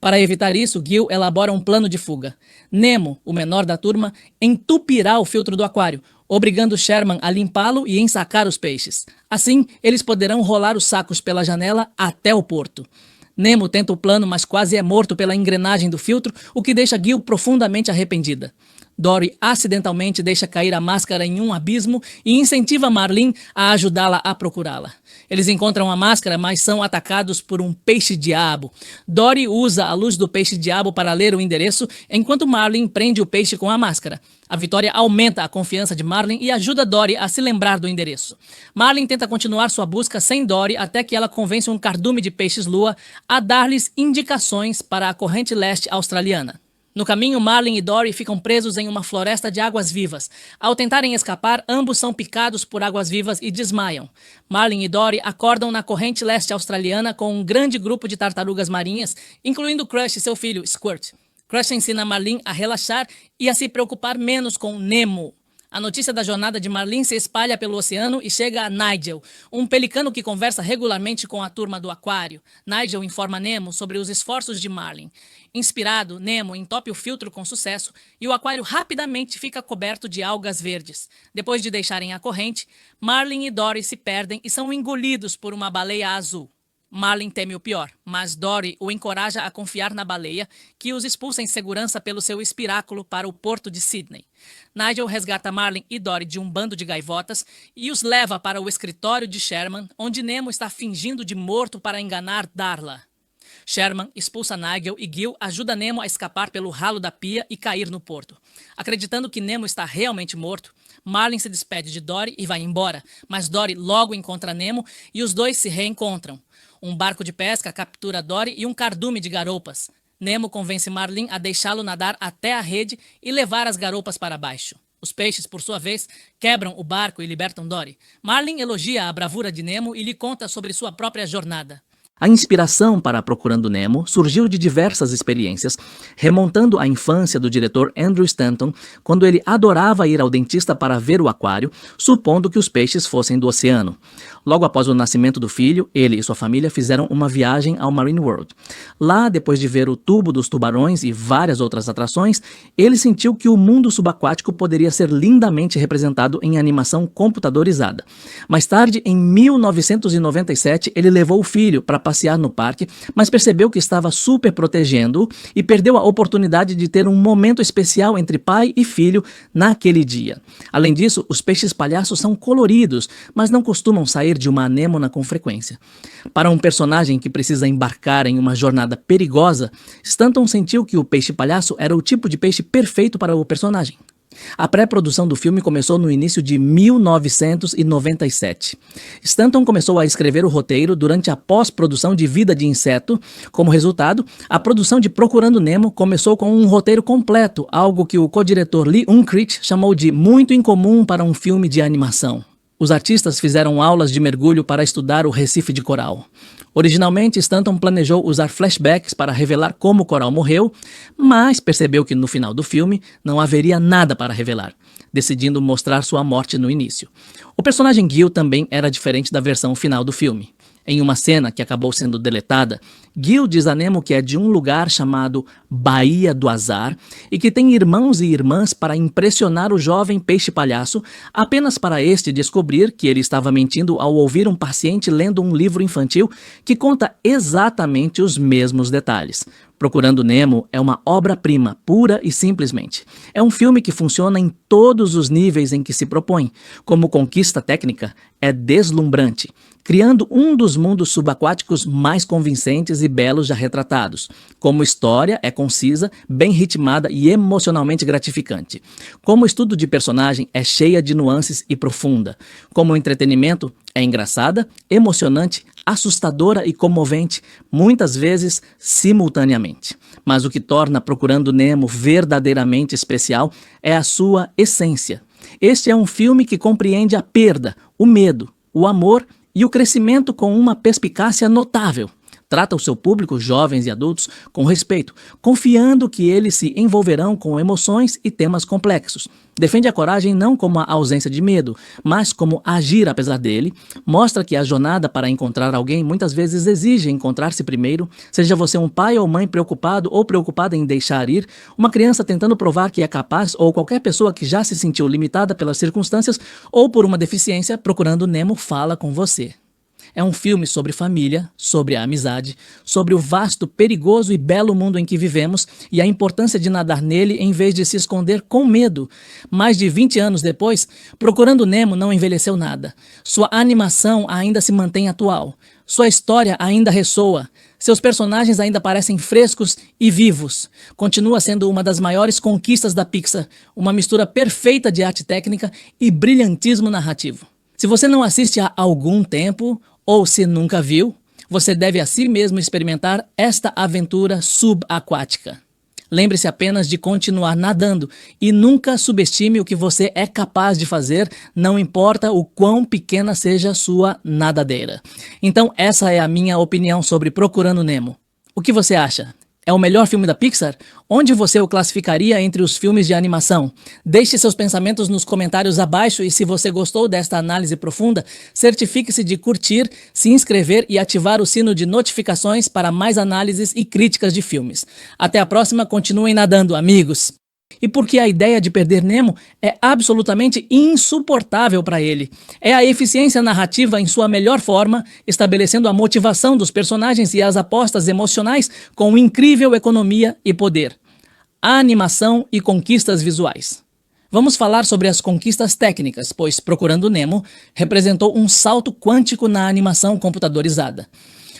Para evitar isso, Gil elabora um plano de fuga. Nemo, o menor da turma, entupirá o filtro do aquário, obrigando Sherman a limpá-lo e ensacar os peixes. Assim, eles poderão rolar os sacos pela janela até o porto. Nemo tenta o plano, mas quase é morto pela engrenagem do filtro, o que deixa Gil profundamente arrependida. Dory acidentalmente deixa cair a máscara em um abismo e incentiva Marlin a ajudá-la a procurá-la. Eles encontram a máscara, mas são atacados por um peixe-diabo. Dory usa a luz do peixe-diabo para ler o endereço, enquanto Marlin prende o peixe com a máscara. A vitória aumenta a confiança de Marlin e ajuda Dory a se lembrar do endereço. Marlin tenta continuar sua busca sem Dory até que ela convence um cardume de peixes-lua a dar-lhes indicações para a corrente leste australiana. No caminho, Marlin e Dory ficam presos em uma floresta de águas-vivas. Ao tentarem escapar, ambos são picados por águas-vivas e desmaiam. Marlin e Dory acordam na corrente leste australiana com um grande grupo de tartarugas marinhas, incluindo Crush e seu filho, Squirt. Crush ensina Marlin a relaxar e a se preocupar menos com Nemo. A notícia da jornada de Marlin se espalha pelo oceano e chega a Nigel, um pelicano que conversa regularmente com a turma do aquário. Nigel informa Nemo sobre os esforços de Marlin. Inspirado, Nemo entope o filtro com sucesso e o aquário rapidamente fica coberto de algas verdes. Depois de deixarem a corrente, Marlin e Dory se perdem e são engolidos por uma baleia azul. Marlin teme o pior, mas Dory o encoraja a confiar na baleia, que os expulsa em segurança pelo seu espiráculo para o porto de Sydney. Nigel resgata Marlin e Dory de um bando de gaivotas e os leva para o escritório de Sherman, onde Nemo está fingindo de morto para enganar Darla. Sherman expulsa Nigel e Gil ajuda Nemo a escapar pelo ralo da pia e cair no porto. Acreditando que Nemo está realmente morto, Marlin se despede de Dory e vai embora, mas Dory logo encontra Nemo e os dois se reencontram. Um barco de pesca captura Dory e um cardume de garoupas. Nemo convence Marlin a deixá-lo nadar até a rede e levar as garoupas para baixo. Os peixes, por sua vez, quebram o barco e libertam Dory. Marlin elogia a bravura de Nemo e lhe conta sobre sua própria jornada. A inspiração para Procurando Nemo surgiu de diversas experiências, remontando à infância do diretor Andrew Stanton, quando ele adorava ir ao dentista para ver o aquário, supondo que os peixes fossem do oceano. Logo após o nascimento do filho, ele e sua família fizeram uma viagem ao Marine World. Lá, depois de ver o tubo dos tubarões e várias outras atrações, ele sentiu que o mundo subaquático poderia ser lindamente representado em animação computadorizada. Mais tarde, em 1997, ele levou o filho para passear no parque, mas percebeu que estava super protegendo-o e perdeu a oportunidade de ter um momento especial entre pai e filho naquele dia. Além disso, os peixes palhaços são coloridos, mas não costumam sair de uma anêmona com frequência. Para um personagem que precisa embarcar em uma jornada perigosa, Stanton sentiu que o peixe palhaço era o tipo de peixe perfeito para o personagem. A pré-produção do filme começou no início de 1997. Stanton começou a escrever o roteiro durante a pós-produção de Vida de Inseto. Como resultado, a produção de Procurando Nemo começou com um roteiro completo, algo que o co-diretor Lee Unkrich chamou de muito incomum para um filme de animação. Os artistas fizeram aulas de mergulho para estudar o recife de coral. Originalmente, Stanton planejou usar flashbacks para revelar como o coral morreu, mas percebeu que no final do filme não haveria nada para revelar, decidindo mostrar sua morte no início. O personagem Gil também era diferente da versão final do filme. Em uma cena que acabou sendo deletada, Gil diz a Nemo que é de um lugar chamado Baía do Azar e que tem irmãos e irmãs para impressionar o jovem peixe palhaço, apenas para este descobrir que ele estava mentindo ao ouvir um paciente lendo um livro infantil que conta exatamente os mesmos detalhes. Procurando Nemo é uma obra-prima, pura e simplesmente. É um filme que funciona em todos os níveis em que se propõe. Como conquista técnica, é deslumbrante, criando um dos mundos subaquáticos mais convincentes e belos já retratados. Como história, é concisa, bem ritmada e emocionalmente gratificante. Como estudo de personagem, é cheia de nuances e profunda. Como entretenimento, é engraçada, emocionante, assustadora e comovente, muitas vezes simultaneamente. Mas o que torna Procurando Nemo verdadeiramente especial é a sua essência. Este é um filme que compreende a perda, o medo, o amor e o crescimento com uma perspicácia notável. Trata o seu público, jovens e adultos, com respeito, confiando que eles se envolverão com emoções e temas complexos. Defende a coragem não como a ausência de medo, mas como agir apesar dele. Mostra que a jornada para encontrar alguém muitas vezes exige encontrar-se primeiro, seja você um pai ou mãe preocupado ou preocupada em deixar ir, uma criança tentando provar que é capaz ou qualquer pessoa que já se sentiu limitada pelas circunstâncias ou por uma deficiência. Procurando Nemo fala com você. É um filme sobre família, sobre a amizade, sobre o vasto, perigoso e belo mundo em que vivemos e a importância de nadar nele em vez de se esconder com medo. Mais de 20 anos depois, Procurando Nemo não envelheceu nada. Sua animação ainda se mantém atual. Sua história ainda ressoa. Seus personagens ainda parecem frescos e vivos. Continua sendo uma das maiores conquistas da Pixar, uma mistura perfeita de arte técnica e brilhantismo narrativo. Se você não assiste há algum tempo, ou se nunca viu, você deve a si mesmo experimentar esta aventura subaquática. Lembre-se apenas de continuar nadando e nunca subestime o que você é capaz de fazer, não importa o quão pequena seja a sua nadadeira. Então, essa é a minha opinião sobre Procurando Nemo. O que você acha? É o melhor filme da Pixar? Onde você o classificaria entre os filmes de animação? Deixe seus pensamentos nos comentários abaixo e se você gostou desta análise profunda, certifique-se de curtir, se inscrever e ativar o sino de notificações para mais análises e críticas de filmes. Até a próxima, continuem nadando, amigos! E porque a ideia de perder Nemo é absolutamente insuportável para ele. É a eficiência narrativa em sua melhor forma, estabelecendo a motivação dos personagens e as apostas emocionais com incrível economia e poder. A animação e conquistas visuais. Vamos falar sobre as conquistas técnicas, pois Procurando Nemo representou um salto quântico na animação computadorizada.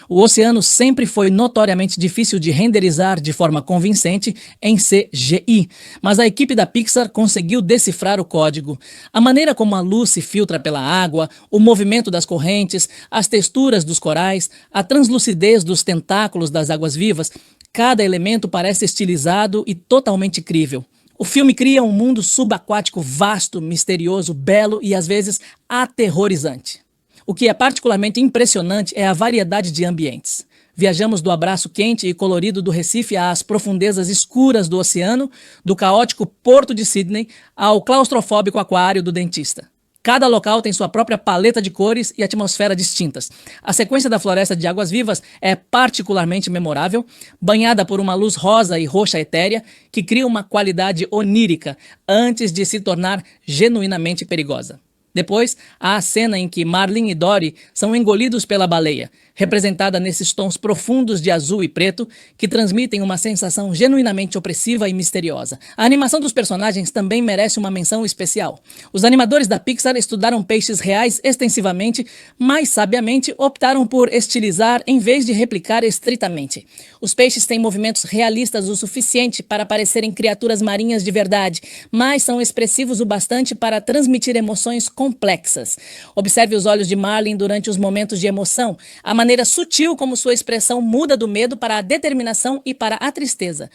O oceano sempre foi notoriamente difícil de renderizar de forma convincente em CGI, mas a equipe da Pixar conseguiu decifrar o código. A maneira como a luz se filtra pela água, o movimento das correntes, as texturas dos corais, a translucidez dos tentáculos das águas-vivas, cada elemento parece estilizado e totalmente crível. O filme cria um mundo subaquático vasto, misterioso, belo e às vezes aterrorizante. O que é particularmente impressionante é a variedade de ambientes. Viajamos do abraço quente e colorido do Recife às profundezas escuras do oceano, do caótico porto de Sydney ao claustrofóbico aquário do dentista. Cada local tem sua própria paleta de cores e atmosfera distintas. A sequência da Floresta de Águas Vivas é particularmente memorável, banhada por uma luz rosa e roxa etérea que cria uma qualidade onírica antes de se tornar genuinamente perigosa. Depois, há a cena em que Marlin e Dory são engolidos pela baleia, representada nesses tons profundos de azul e preto que transmitem uma sensação genuinamente opressiva e misteriosa. A animação dos personagens também merece uma menção especial. Os animadores da Pixar estudaram peixes reais extensivamente, mas sabiamente optaram por estilizar em vez de replicar estritamente. Os peixes têm movimentos realistas o suficiente para parecerem criaturas marinhas de verdade, mas são expressivos o bastante para transmitir emoções complexas. Observe os olhos de Marlin durante os momentos de emoção, a maneira sutil como sua expressão muda do medo para a determinação e para a tristeza.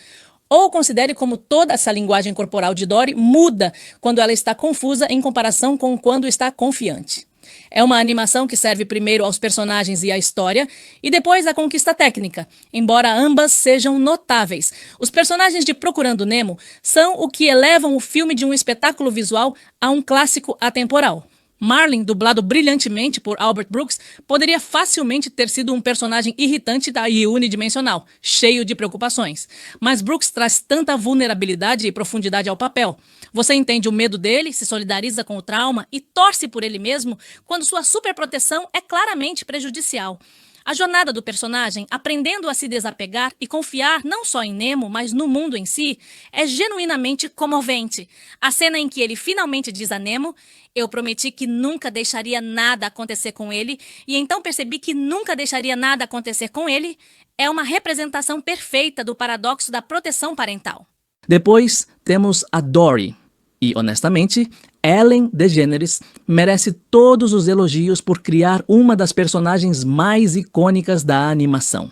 Ou considere como toda essa linguagem corporal de Dory muda quando ela está confusa em comparação com quando está confiante. É uma animação que serve primeiro aos personagens e à história, e depois à conquista técnica, embora ambas sejam notáveis. Os personagens de Procurando Nemo são o que elevam o filme de um espetáculo visual a um clássico atemporal. Marlin, dublado brilhantemente por Albert Brooks, poderia facilmente ter sido um personagem irritante e unidimensional, cheio de preocupações. Mas Brooks traz tanta vulnerabilidade e profundidade ao papel. Você entende o medo dele, se solidariza com o trauma e torce por ele mesmo quando sua superproteção é claramente prejudicial. A jornada do personagem, aprendendo a se desapegar e confiar não só em Nemo, mas no mundo em si, é genuinamente comovente. A cena em que ele finalmente diz a Nemo: "Eu prometi que nunca deixaria nada acontecer com ele, e então percebi que nunca deixaria nada acontecer com ele", é uma representação perfeita do paradoxo da proteção parental. Depois temos a Dory. E, honestamente, Ellen DeGeneres merece todos os elogios por criar uma das personagens mais icônicas da animação.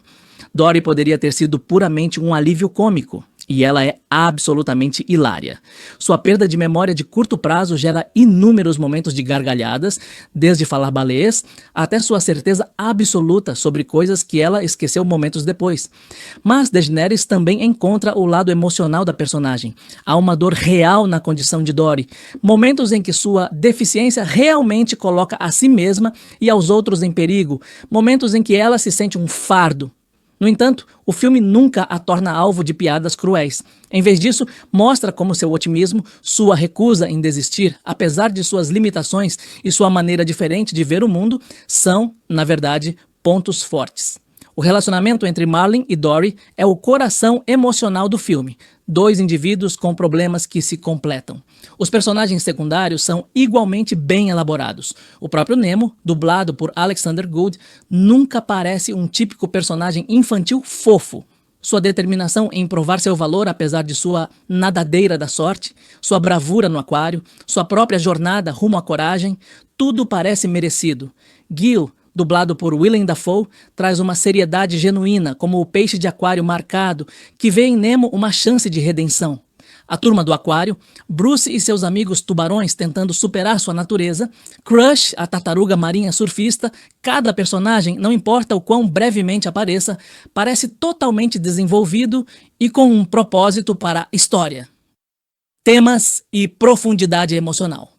Dory poderia ter sido puramente um alívio cômico, e ela é absolutamente hilária. Sua perda de memória de curto prazo gera inúmeros momentos de gargalhadas, desde falar baleias até sua certeza absoluta sobre coisas que ela esqueceu momentos depois. Mas DeGeneres também encontra o lado emocional da personagem. Há uma dor real na condição de Dory, momentos em que sua deficiência realmente coloca a si mesma e aos outros em perigo, momentos em que ela se sente um fardo. No entanto, o filme nunca a torna alvo de piadas cruéis. Em vez disso, mostra como seu otimismo, sua recusa em desistir, apesar de suas limitações e sua maneira diferente de ver o mundo, são, na verdade, pontos fortes. O relacionamento entre Marlin e Dory é o coração emocional do filme. Dois indivíduos com problemas que se completam. Os personagens secundários são igualmente bem elaborados. O próprio Nemo, dublado por Alexander Gould, nunca parece um típico personagem infantil fofo. Sua determinação em provar seu valor apesar de sua nadadeira da sorte, sua bravura no aquário, sua própria jornada rumo à coragem, tudo parece merecido. Gil, dublado por Willem Dafoe, traz uma seriedade genuína, como o peixe de aquário marcado, que vê em Nemo uma chance de redenção. A turma do aquário, Bruce e seus amigos tubarões tentando superar sua natureza, Crush, a tartaruga marinha surfista, cada personagem, não importa o quão brevemente apareça, parece totalmente desenvolvido e com um propósito para a história. Temas e profundidade emocional.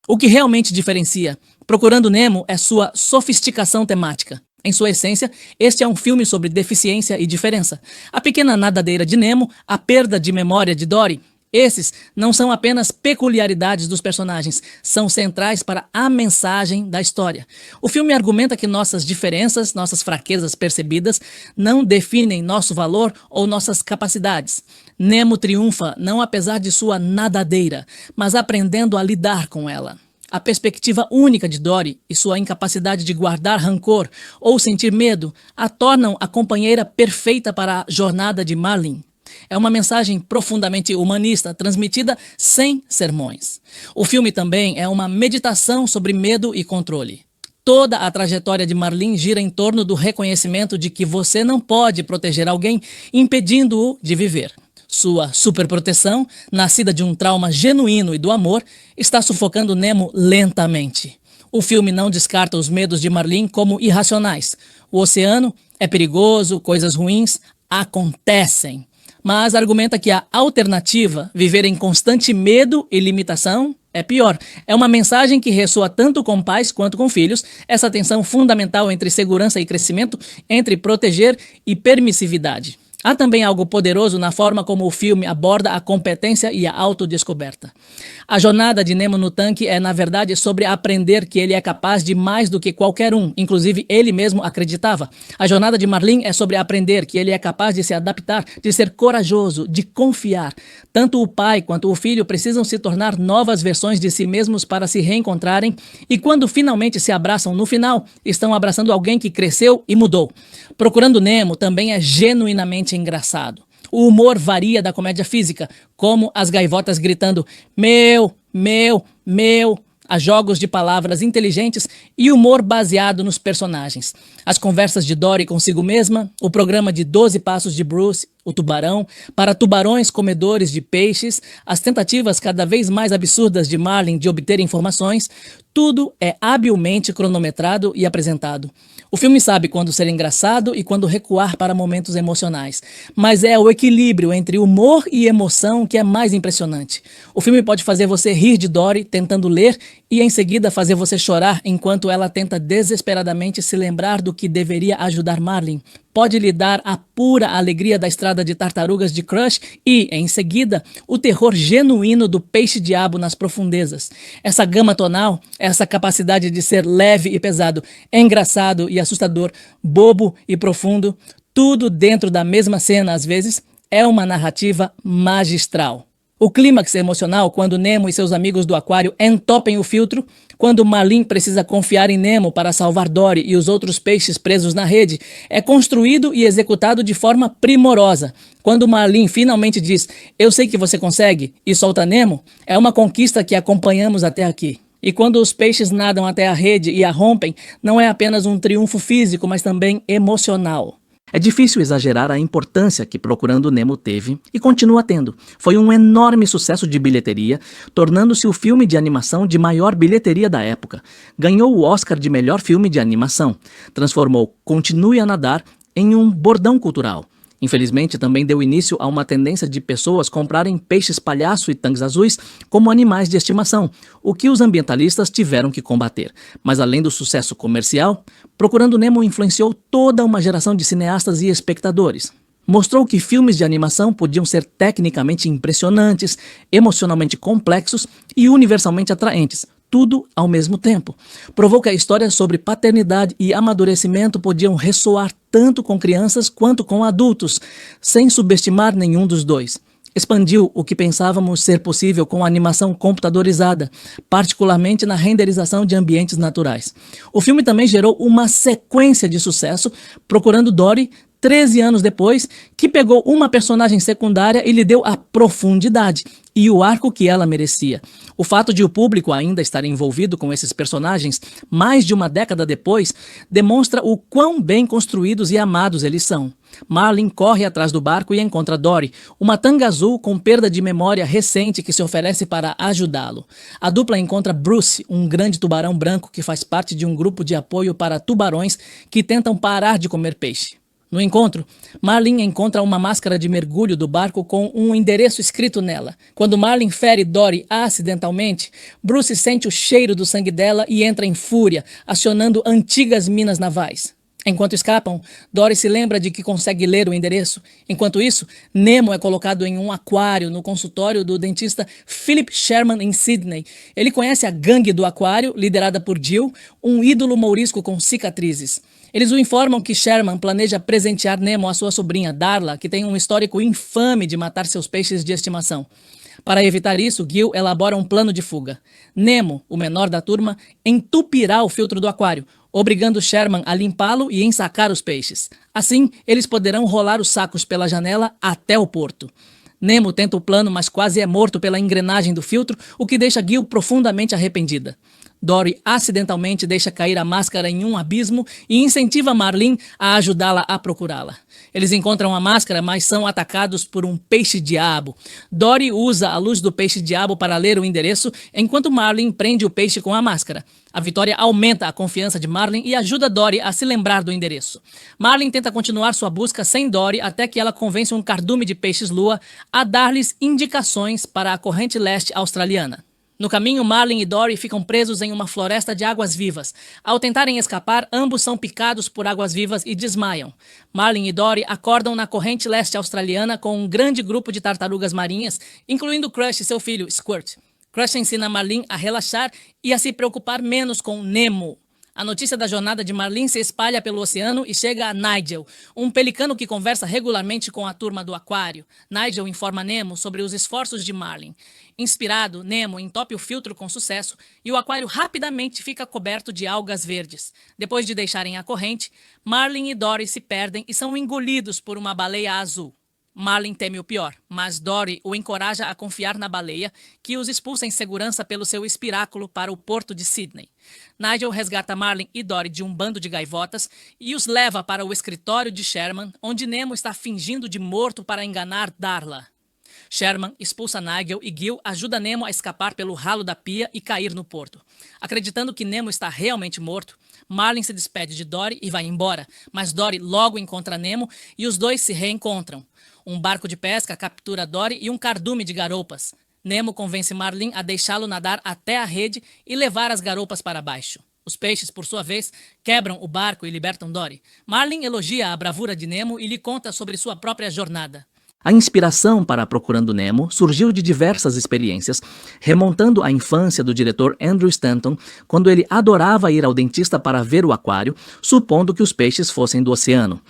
O que realmente diferencia Procurando Nemo é sua sofisticação temática. Em sua essência, este é um filme sobre deficiência e diferença. A pequena nadadeira de Nemo, a perda de memória de Dory, esses não são apenas peculiaridades dos personagens, são centrais para a mensagem da história. O filme argumenta que nossas diferenças, nossas fraquezas percebidas, não definem nosso valor ou nossas capacidades. Nemo triunfa não apesar de sua nadadeira, mas aprendendo a lidar com ela. A perspectiva única de Dory e sua incapacidade de guardar rancor ou sentir medo a tornam a companheira perfeita para a jornada de Marlin. É uma mensagem profundamente humanista, transmitida sem sermões. O filme também é uma meditação sobre medo e controle. Toda a trajetória de Marlin gira em torno do reconhecimento de que você não pode proteger alguém, impedindo-o de viver. Sua superproteção, nascida de um trauma genuíno e do amor, está sufocando Nemo lentamente. O filme não descarta os medos de Marlin como irracionais. O oceano é perigoso, coisas ruins acontecem. Mas argumenta que a alternativa, viver em constante medo e limitação, é pior. É uma mensagem que ressoa tanto com pais quanto com filhos, essa tensão fundamental entre segurança e crescimento, entre proteger e permissividade. Há também algo poderoso na forma como o filme aborda a competência e a autodescoberta. A jornada de Nemo no tanque é, na verdade, sobre aprender que ele é capaz de mais do que qualquer um, inclusive ele mesmo acreditava. A jornada de Marlin é sobre aprender que ele é capaz de se adaptar, de ser corajoso, de confiar. Tanto o pai quanto o filho precisam se tornar novas versões de si mesmos para se reencontrarem e quando finalmente se abraçam no final, estão abraçando alguém que cresceu e mudou. Procurando Nemo também é genuinamente engraçado. O humor varia da comédia física, como as gaivotas gritando meu, meu, meu, a jogos de palavras inteligentes e humor baseado nos personagens. As conversas de Dory consigo mesma, o programa de 12 passos de Bruce, o tubarão, para tubarões comedores de peixes, as tentativas cada vez mais absurdas de Marlin de obter informações, tudo é habilmente cronometrado e apresentado. O filme sabe quando ser engraçado e quando recuar para momentos emocionais. Mas é o equilíbrio entre humor e emoção que é mais impressionante. O filme pode fazer você rir de Dory tentando ler e em seguida fazer você chorar enquanto ela tenta desesperadamente se lembrar do que deveria ajudar Marlin. Pode lhe dar a pura alegria da estrada de tartarugas de Crush e, em seguida, o terror genuíno do peixe-diabo nas profundezas. Essa gama tonal, essa capacidade de ser leve e pesado, engraçado e assustador, bobo e profundo, tudo dentro da mesma cena às vezes, é uma narrativa magistral. O clímax emocional, quando Nemo e seus amigos do aquário entopem o filtro, quando Marlin precisa confiar em Nemo para salvar Dory e os outros peixes presos na rede, é construído e executado de forma primorosa. Quando Marlin finalmente diz, eu sei que você consegue, e solta Nemo, é uma conquista que acompanhamos até aqui. E quando os peixes nadam até a rede e a rompem, não é apenas um triunfo físico, mas também emocional. É difícil exagerar a importância que Procurando Nemo teve e continua tendo. Foi um enorme sucesso de bilheteria, tornando-se o filme de animação de maior bilheteria da época. Ganhou o Oscar de melhor filme de animação. Transformou Continue a Nadar em um bordão cultural. Infelizmente, também deu início a uma tendência de pessoas comprarem peixes palhaço e tangues azuis como animais de estimação, o que os ambientalistas tiveram que combater. Mas além do sucesso comercial, Procurando Nemo influenciou toda uma geração de cineastas e espectadores. Mostrou que filmes de animação podiam ser tecnicamente impressionantes, emocionalmente complexos e universalmente atraentes, tudo ao mesmo tempo. Provou que a história sobre paternidade e amadurecimento podiam ressoar tanto com crianças quanto com adultos, sem subestimar nenhum dos dois. Expandiu o que pensávamos ser possível com a animação computadorizada, particularmente na renderização de ambientes naturais. O filme também gerou uma sequência de sucesso, Procurando Dory, 13 anos depois, que pegou uma personagem secundária e lhe deu a profundidade. e o arco que ela merecia. O fato de o público ainda estar envolvido com esses personagens mais de uma década depois demonstra o quão bem construídos e amados eles são. Marlin corre atrás do barco e encontra Dory, uma tanga azul com perda de memória recente que se oferece para ajudá-lo. A dupla encontra Bruce, um grande tubarão branco que faz parte de um grupo de apoio para tubarões que tentam parar de comer peixe. No encontro, Marlin encontra uma máscara de mergulho do barco com um endereço escrito nela. Quando Marlin fere Dory acidentalmente, Bruce sente o cheiro do sangue dela e entra em fúria, acionando antigas minas navais. Enquanto escapam, Dory se lembra de que consegue ler o endereço. Enquanto isso, Nemo é colocado em um aquário no consultório do dentista Philip Sherman em Sydney. Ele conhece a gangue do aquário, liderada por Jill, um ídolo mourisco com cicatrizes. Eles o informam que Sherman planeja presentear Nemo à sua sobrinha Darla, que tem um histórico infame de matar seus peixes de estimação. Para evitar isso, Gil elabora um plano de fuga. Nemo, o menor da turma, entupirá o filtro do aquário, obrigando Sherman a limpá-lo e ensacar os peixes. Assim, eles poderão rolar os sacos pela janela até o porto. Nemo tenta o plano, mas quase é morto pela engrenagem do filtro, o que deixa Gil profundamente arrependida. Dory acidentalmente deixa cair a máscara em um abismo e incentiva Marlin a ajudá-la a procurá-la. Eles encontram a máscara, mas são atacados por um peixe-diabo. Dory usa a luz do peixe-diabo para ler o endereço, enquanto Marlin prende o peixe com a máscara. A vitória aumenta a confiança de Marlin e ajuda Dory a se lembrar do endereço. Marlin tenta continuar sua busca sem Dory até que ela convence um cardume de peixes-lua a dar-lhes indicações para a corrente leste australiana. No caminho, Marlin e Dory ficam presos em uma floresta de águas-vivas. Ao tentarem escapar, ambos são picados por águas-vivas e desmaiam. Marlin e Dory acordam na corrente leste australiana com um grande grupo de tartarugas marinhas, incluindo Crush e seu filho, Squirt. Crush ensina Marlin a relaxar e a se preocupar menos com Nemo. A notícia da jornada de Marlin se espalha pelo oceano e chega a Nigel, um pelicano que conversa regularmente com a turma do aquário. Nigel informa Nemo sobre os esforços de Marlin. Inspirado, Nemo entope o filtro com sucesso e o aquário rapidamente fica coberto de algas verdes. Depois de deixarem a corrente, Marlin e Dory se perdem e são engolidos por uma baleia azul. Marlin teme o pior, mas Dory o encoraja a confiar na baleia, que os expulsa em segurança pelo seu espiráculo para o porto de Sydney. Nigel resgata Marlin e Dory de um bando de gaivotas e os leva para o escritório de Sherman, onde Nemo está fingindo de morto para enganar Darla. Sherman expulsa Nigel e Gil ajuda Nemo a escapar pelo ralo da pia e cair no porto. Acreditando que Nemo está realmente morto, Marlin se despede de Dory e vai embora, mas Dory logo encontra Nemo e os dois se reencontram. Um barco de pesca captura Dory e um cardume de garoupas. Nemo convence Marlin a deixá-lo nadar até a rede e levar as garoupas para baixo. Os peixes, por sua vez, quebram o barco e libertam Dory. Marlin elogia a bravura de Nemo e lhe conta sobre sua própria jornada. A inspiração para Procurando Nemo surgiu de diversas experiências, remontando à infância do diretor Andrew Stanton, quando ele adorava ir ao dentista para ver o aquário, supondo que os peixes fossem do oceano.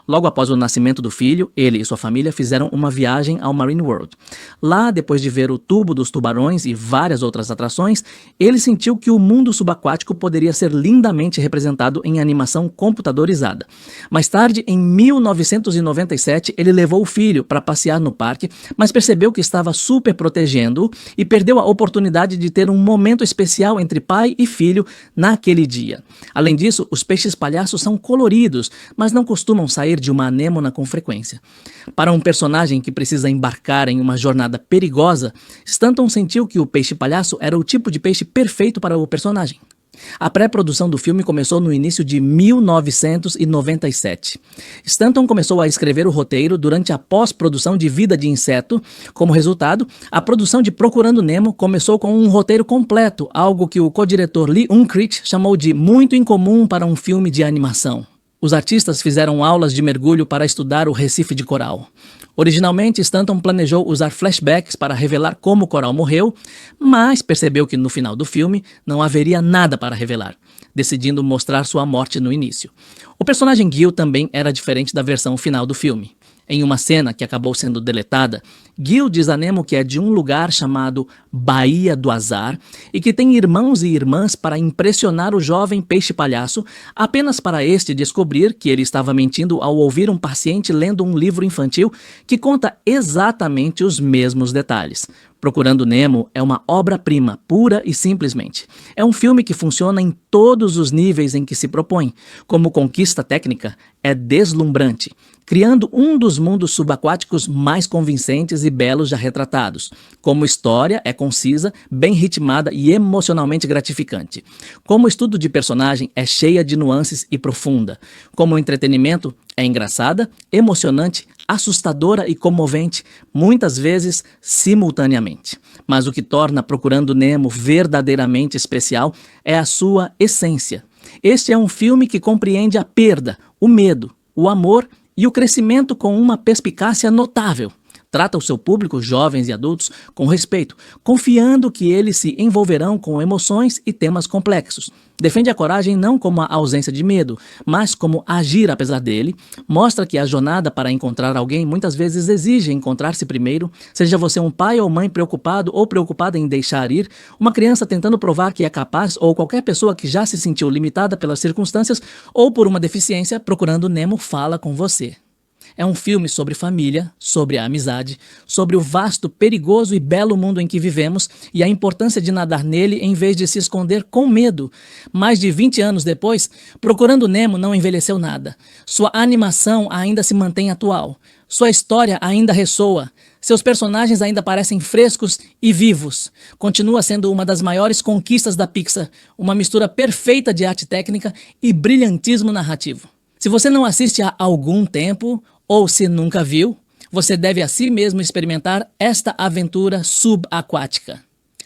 Logo após o nascimento do filho, ele e sua família fizeram uma viagem ao Marine World. Lá, depois de ver o tubo dos tubarões e várias outras atrações, ele sentiu que o mundo subaquático poderia ser lindamente representado em animação computadorizada. Mais tarde, em 1997, ele levou o filho para passear no parque, mas percebeu que estava super protegendo-o e perdeu a oportunidade de ter um momento especial entre pai e filho naquele dia. Além disso, os peixes palhaços são coloridos, mas não costumam sair de uma anêmona com frequência. Para um personagem que precisa embarcar em uma jornada perigosa, Stanton sentiu que o peixe palhaço era o tipo de peixe perfeito para o personagem. A pré-produção do filme começou no início de 1997. Stanton começou a escrever o roteiro durante a pós-produção de Vida de Inseto. Como resultado, a produção de Procurando Nemo começou com um roteiro completo, algo que o co-diretor Lee Unkrich chamou de muito incomum para um filme de animação. Os artistas fizeram aulas de mergulho para estudar o recife de coral. Originalmente, Stanton planejou usar flashbacks para revelar como o coral morreu, mas percebeu que no final do filme não haveria nada para revelar, decidindo mostrar sua morte no início. O personagem Gil também era diferente da versão final do filme. Em uma cena que acabou sendo deletada, Gil diz a Nemo que é de um lugar chamado Baía do Azar e que tem irmãos e irmãs para impressionar o jovem peixe-palhaço, apenas para este descobrir que ele estava mentindo ao ouvir um paciente lendo um livro infantil que conta exatamente os mesmos detalhes. Procurando Nemo é uma obra-prima, pura e simplesmente. É um filme que funciona em todos os níveis em que se propõe. Como conquista técnica, é deslumbrante, criando um dos mundos subaquáticos mais convincentes e belos já retratados. Como história, é concisa, bem ritmada e emocionalmente gratificante. Como estudo de personagem, é cheia de nuances e profunda. Como entretenimento, é engraçada, emocionante, assustadora e comovente, muitas vezes simultaneamente. Mas o que torna Procurando Nemo verdadeiramente especial é a sua essência. Este é um filme que compreende a perda, o medo, o amor e o crescimento com uma perspicácia notável. Trata o seu público, jovens e adultos, com respeito, confiando que eles se envolverão com emoções e temas complexos. Defende a coragem não como a ausência de medo, mas como agir apesar dele. Mostra que a jornada para encontrar alguém muitas vezes exige encontrar-se primeiro, seja você um pai ou mãe preocupado ou preocupada em deixar ir, uma criança tentando provar que é capaz ou qualquer pessoa que já se sentiu limitada pelas circunstâncias ou por uma deficiência, Procurando Nemo fala com você. É um filme sobre família, sobre a amizade, sobre o vasto, perigoso e belo mundo em que vivemos e a importância de nadar nele em vez de se esconder com medo. Mais de 20 anos depois, Procurando Nemo não envelheceu nada. Sua animação ainda se mantém atual. Sua história ainda ressoa. Seus personagens ainda parecem frescos e vivos. Continua sendo uma das maiores conquistas da Pixar, uma mistura perfeita de arte técnica e brilhantismo narrativo. Se você não assiste há algum tempo, ou se nunca viu, você deve a si mesmo experimentar esta aventura subaquática.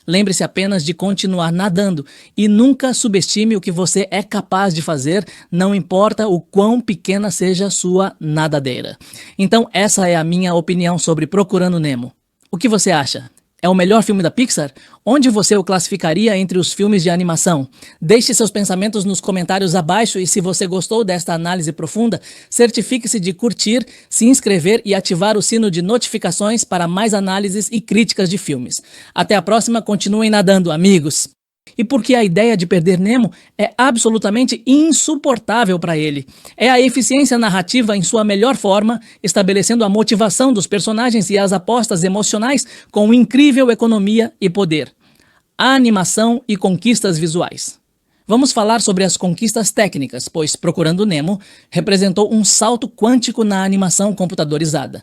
Lembre-se apenas de continuar nadando e nunca subestime o que você é capaz de fazer, não importa o quão pequena seja a sua nadadeira. Então essa é a minha opinião sobre Procurando Nemo. O que você acha? É o melhor filme da Pixar? Onde você o classificaria entre os filmes de animação? Deixe seus pensamentos nos comentários abaixo e se você gostou desta análise profunda, certifique-se de curtir, se inscrever e ativar o sino de notificações para mais análises e críticas de filmes. Até a próxima, continuem nadando, amigos! E porque a ideia de perder Nemo é absolutamente insuportável para ele. É a eficiência narrativa em sua melhor forma, estabelecendo a motivação dos personagens e as apostas emocionais com incrível economia e poder. A animação e conquistas visuais. Vamos falar sobre as conquistas técnicas, pois Procurando Nemo representou um salto quântico na animação computadorizada.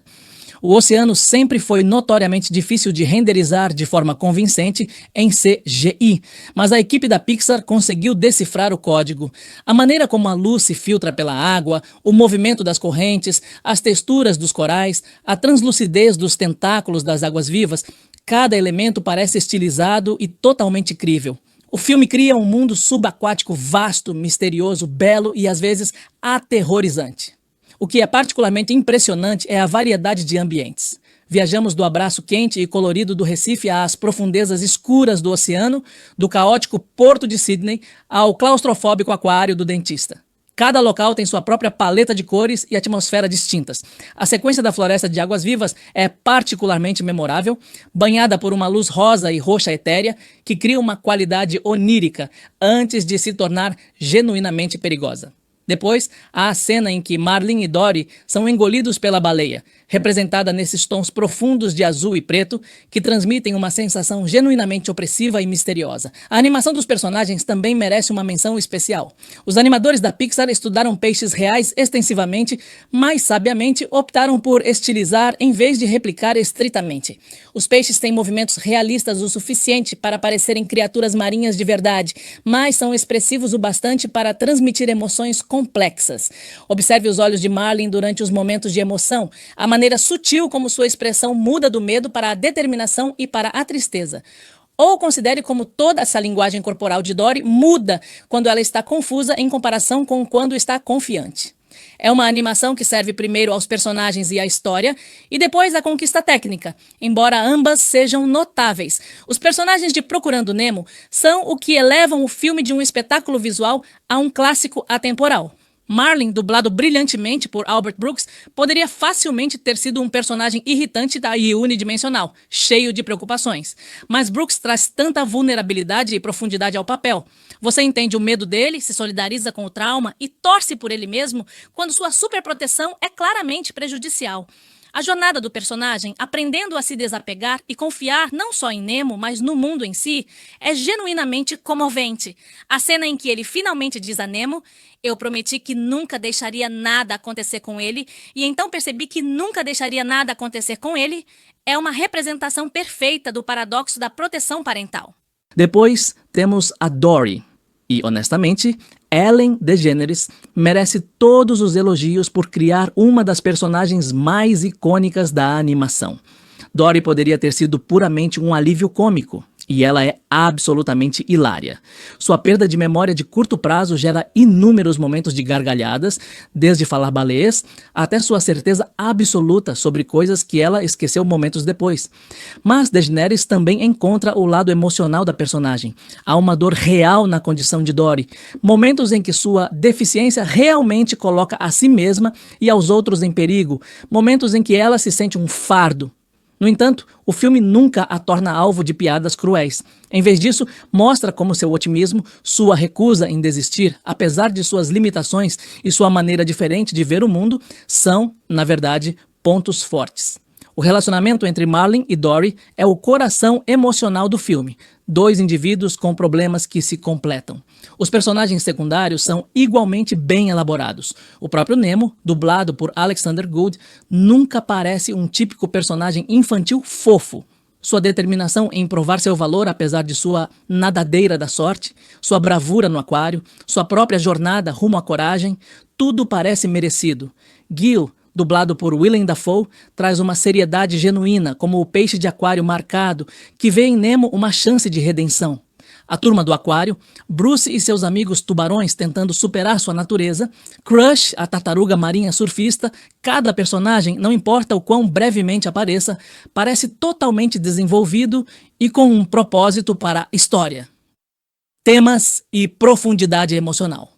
O oceano sempre foi notoriamente difícil de renderizar de forma convincente em CGI, mas a equipe da Pixar conseguiu decifrar o código. A maneira como a luz se filtra pela água, o movimento das correntes, as texturas dos corais, a translucidez dos tentáculos das águas-vivas, cada elemento parece estilizado e totalmente crível. O filme cria um mundo subaquático vasto, misterioso, belo e às vezes aterrorizante. O que é particularmente impressionante é a variedade de ambientes. Viajamos do abraço quente e colorido do Recife às profundezas escuras do oceano, do caótico porto de Sydney ao claustrofóbico aquário do dentista. Cada local tem sua própria paleta de cores e atmosfera distintas. A sequência da Floresta de Águas Vivas é particularmente memorável, banhada por uma luz rosa e roxa etérea que cria uma qualidade onírica antes de se tornar genuinamente perigosa. Depois, há a cena em que Marlin e Dory são engolidos pela baleia, representada nesses tons profundos de azul e preto que transmitem uma sensação genuinamente opressiva e misteriosa. A animação dos personagens também merece uma menção especial. Os animadores da Pixar estudaram peixes reais extensivamente, mas sabiamente optaram por estilizar em vez de replicar estritamente. Os peixes têm movimentos realistas o suficiente para parecerem criaturas marinhas de verdade, mas são expressivos o bastante para transmitir emoções complexas. Observe os olhos de Marlin durante os momentos de emoção, a maneira sutil como sua expressão muda do medo para a determinação e para a tristeza. Ou considere como toda essa linguagem corporal de Dory muda quando ela está confusa em comparação com quando está confiante. É uma animação que serve primeiro aos personagens e à história, e depois à conquista técnica, embora ambas sejam notáveis. Os personagens de Procurando Nemo são o que elevam o filme de um espetáculo visual a um clássico atemporal. Marlin, dublado brilhantemente por Albert Brooks, poderia facilmente ter sido um personagem irritante e unidimensional, cheio de preocupações. Mas Brooks traz tanta vulnerabilidade e profundidade ao papel. Você entende o medo dele, se solidariza com o trauma e torce por ele mesmo quando sua superproteção é claramente prejudicial. A jornada do personagem, aprendendo a se desapegar e confiar não só em Nemo, mas no mundo em si, é genuinamente comovente. A cena em que ele finalmente diz a Nemo: "Eu prometi que nunca deixaria nada acontecer com ele, e então percebi que nunca deixaria nada acontecer com ele", é uma representação perfeita do paradoxo da proteção parental. Depois temos a Dory. E, honestamente, Ellen DeGeneres merece todos os elogios por criar uma das personagens mais icônicas da animação. Dory poderia ter sido puramente um alívio cômico, e ela é absolutamente hilária. Sua perda de memória de curto prazo gera inúmeros momentos de gargalhadas, desde falar balês até sua certeza absoluta sobre coisas que ela esqueceu momentos depois. Mas DeGeneres também encontra o lado emocional da personagem. Há uma dor real na condição de Dory, momentos em que sua deficiência realmente coloca a si mesma e aos outros em perigo, momentos em que ela se sente um fardo. No entanto, o filme nunca a torna alvo de piadas cruéis. Em vez disso, mostra como seu otimismo, sua recusa em desistir, apesar de suas limitações e sua maneira diferente de ver o mundo, são, na verdade, pontos fortes. O relacionamento entre Marlin e Dory é o coração emocional do filme. Dois indivíduos com problemas que se completam. Os personagens secundários são igualmente bem elaborados. O próprio Nemo, dublado por Alexander Gould, nunca parece um típico personagem infantil fofo. Sua determinação em provar seu valor apesar de sua nadadeira da sorte, sua bravura no aquário, sua própria jornada rumo à coragem, tudo parece merecido. Gil, dublado por Willem Dafoe, traz uma seriedade genuína, como o peixe de aquário marcado, que vê em Nemo uma chance de redenção. A turma do aquário, Bruce e seus amigos tubarões tentando superar sua natureza, Crush, a tartaruga marinha surfista, cada personagem, não importa o quão brevemente apareça, parece totalmente desenvolvido e com um propósito para a história. Temas e profundidade emocional.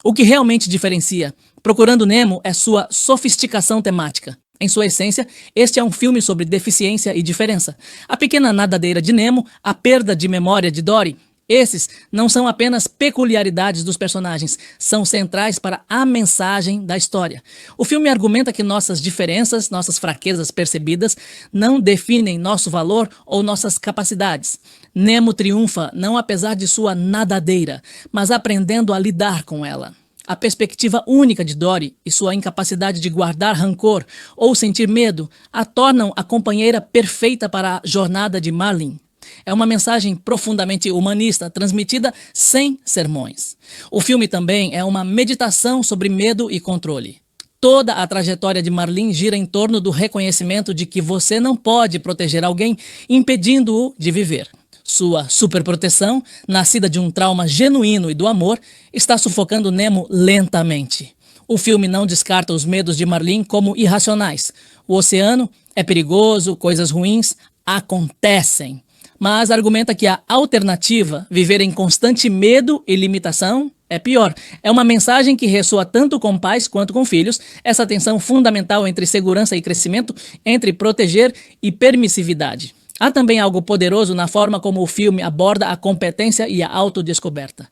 O que realmente diferencia Procurando Nemo é sua sofisticação temática. Em sua essência, este é um filme sobre deficiência e diferença. A pequena nadadeira de Nemo, a perda de memória de Dory, esses não são apenas peculiaridades dos personagens, são centrais para a mensagem da história. O filme argumenta que nossas diferenças, nossas fraquezas percebidas, não definem nosso valor ou nossas capacidades. Nemo triunfa não apesar de sua nadadeira, mas aprendendo a lidar com ela. A perspectiva única de Dory e sua incapacidade de guardar rancor ou sentir medo a tornam a companheira perfeita para a jornada de Marlin. É uma mensagem profundamente humanista, transmitida sem sermões. O filme também é uma meditação sobre medo e controle. Toda a trajetória de Marlin gira em torno do reconhecimento de que você não pode proteger alguém, impedindo-o de viver. Sua superproteção, nascida de um trauma genuíno e do amor, está sufocando Nemo lentamente. O filme não descarta os medos de Marlin como irracionais. O oceano é perigoso, coisas ruins acontecem. Mas argumenta que a alternativa, viver em constante medo e limitação, é pior. É uma mensagem que ressoa tanto com pais quanto com filhos, essa tensão fundamental entre segurança e crescimento, entre proteger e permissividade. Há também algo poderoso na forma como o filme aborda a competência e a autodescoberta.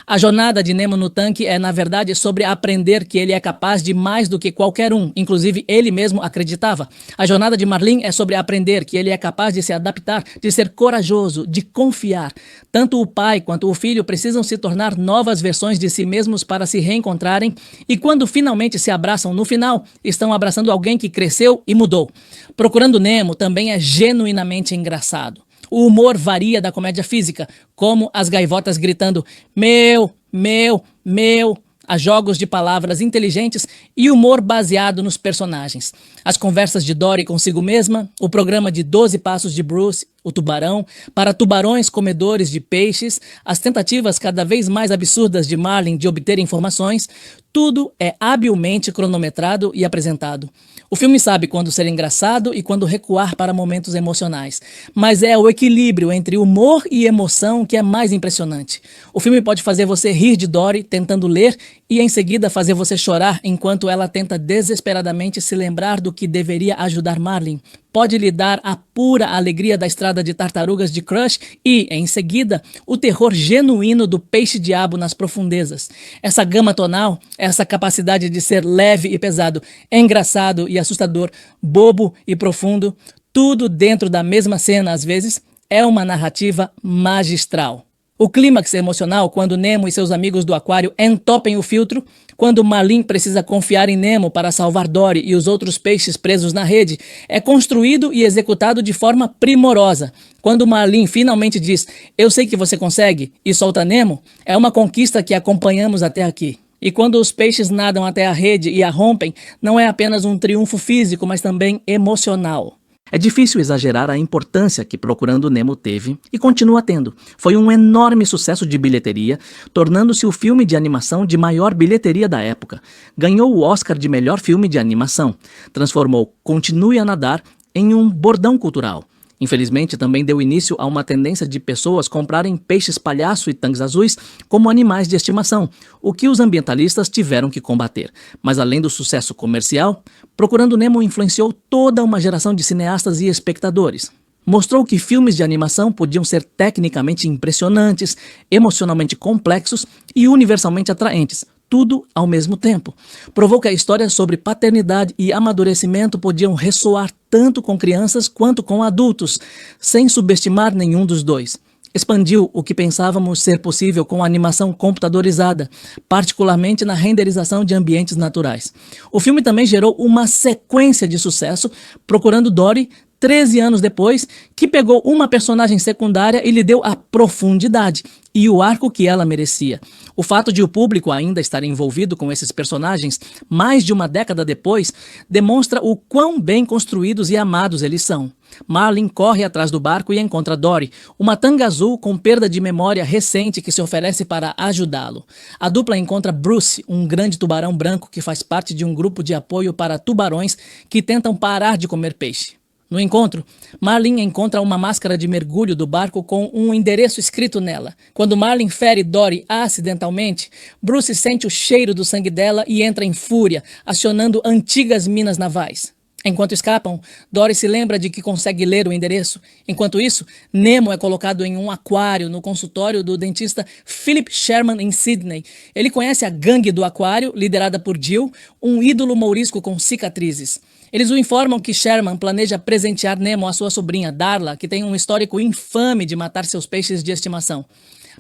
A jornada de Nemo no tanque é, na verdade, sobre aprender que ele é capaz de mais do que qualquer um, inclusive ele mesmo acreditava. A jornada de Marlin é sobre aprender que ele é capaz de se adaptar, de ser corajoso, de confiar. Tanto o pai quanto o filho precisam se tornar novas versões de si mesmos para se reencontrarem e quando finalmente se abraçam no final, estão abraçando alguém que cresceu e mudou. Procurando Nemo também é genuinamente engraçado. O humor varia da comédia física, como as gaivotas gritando meu, meu, meu, a jogos de palavras inteligentes e humor baseado nos personagens. As conversas de Dory consigo mesma, o programa de 12 passos de Bruce, o tubarão, para tubarões comedores de peixes, as tentativas cada vez mais absurdas de Marlin de obter informações, tudo é habilmente cronometrado e apresentado. O filme sabe quando ser engraçado e quando recuar para momentos emocionais, mas é o equilíbrio entre humor e emoção que é mais impressionante. O filme pode fazer você rir de Dory tentando ler e em seguida fazer você chorar enquanto ela tenta desesperadamente se lembrar do que deveria ajudar Marlin, pode lhe dar a pura alegria da estrada de tartarugas de Crush e, em seguida, o terror genuíno do peixe-diabo nas profundezas. Essa gama tonal, essa capacidade de ser leve e pesado, engraçado e assustador, bobo e profundo, tudo dentro da mesma cena às vezes, é uma narrativa magistral. O clímax emocional quando Nemo e seus amigos do aquário entopem o filtro, quando Marlin precisa confiar em Nemo para salvar Dory e os outros peixes presos na rede, é construído e executado de forma primorosa. Quando Marlin finalmente diz, "Eu sei que você consegue", e solta Nemo, é uma conquista que acompanhamos até aqui. E quando os peixes nadam até a rede e a rompem, não é apenas um triunfo físico, mas também emocional. É difícil exagerar a importância que Procurando Nemo teve e continua tendo. Foi um enorme sucesso de bilheteria, tornando-se o filme de animação de maior bilheteria da época. Ganhou o Oscar de melhor filme de animação. Transformou Continue a Nadar em um bordão cultural. Infelizmente, também deu início a uma tendência de pessoas comprarem peixes palhaço e tangues azuis como animais de estimação, o que os ambientalistas tiveram que combater. Mas além do sucesso comercial, Procurando Nemo influenciou toda uma geração de cineastas e espectadores. Mostrou que filmes de animação podiam ser tecnicamente impressionantes, emocionalmente complexos e universalmente atraentes, tudo ao mesmo tempo. Provou que a história sobre paternidade e amadurecimento podiam ressoar tanto com crianças quanto com adultos, sem subestimar nenhum dos dois. Expandiu o que pensávamos ser possível com a animação computadorizada, particularmente na renderização de ambientes naturais. O filme também gerou uma sequência de sucesso, Procurando Dory, 13 anos depois, que pegou uma personagem secundária e lhe deu a profundidade e o arco que ela merecia. O fato de o público ainda estar envolvido com esses personagens mais de uma década depois demonstra o quão bem construídos e amados eles são. Marlin corre atrás do barco e encontra Dory, uma tanga azul com perda de memória recente que se oferece para ajudá-lo. A dupla encontra Bruce, um grande tubarão branco que faz parte de um grupo de apoio para tubarões que tentam parar de comer peixe. No encontro, Marlin encontra uma máscara de mergulho do barco com um endereço escrito nela. Quando Marlin fere Dory acidentalmente, Bruce sente o cheiro do sangue dela e entra em fúria, acionando antigas minas navais. Enquanto escapam, Dory se lembra de que consegue ler o endereço. Enquanto isso, Nemo é colocado em um aquário no consultório do dentista Philip Sherman em Sydney. Ele conhece a gangue do aquário, liderada por Jill, um ídolo mourisco com cicatrizes. Eles o informam que Sherman planeja presentear Nemo à sua sobrinha, Darla, que tem um histórico infame de matar seus peixes de estimação.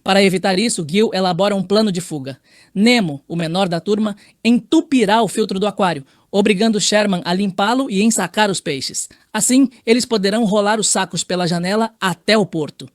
Para evitar isso, Gil elabora um plano de fuga. Nemo, o menor da turma, entupirá o filtro do aquário, obrigando Sherman a limpá-lo e ensacar os peixes. Assim, eles poderão rolar os sacos pela janela até o porto.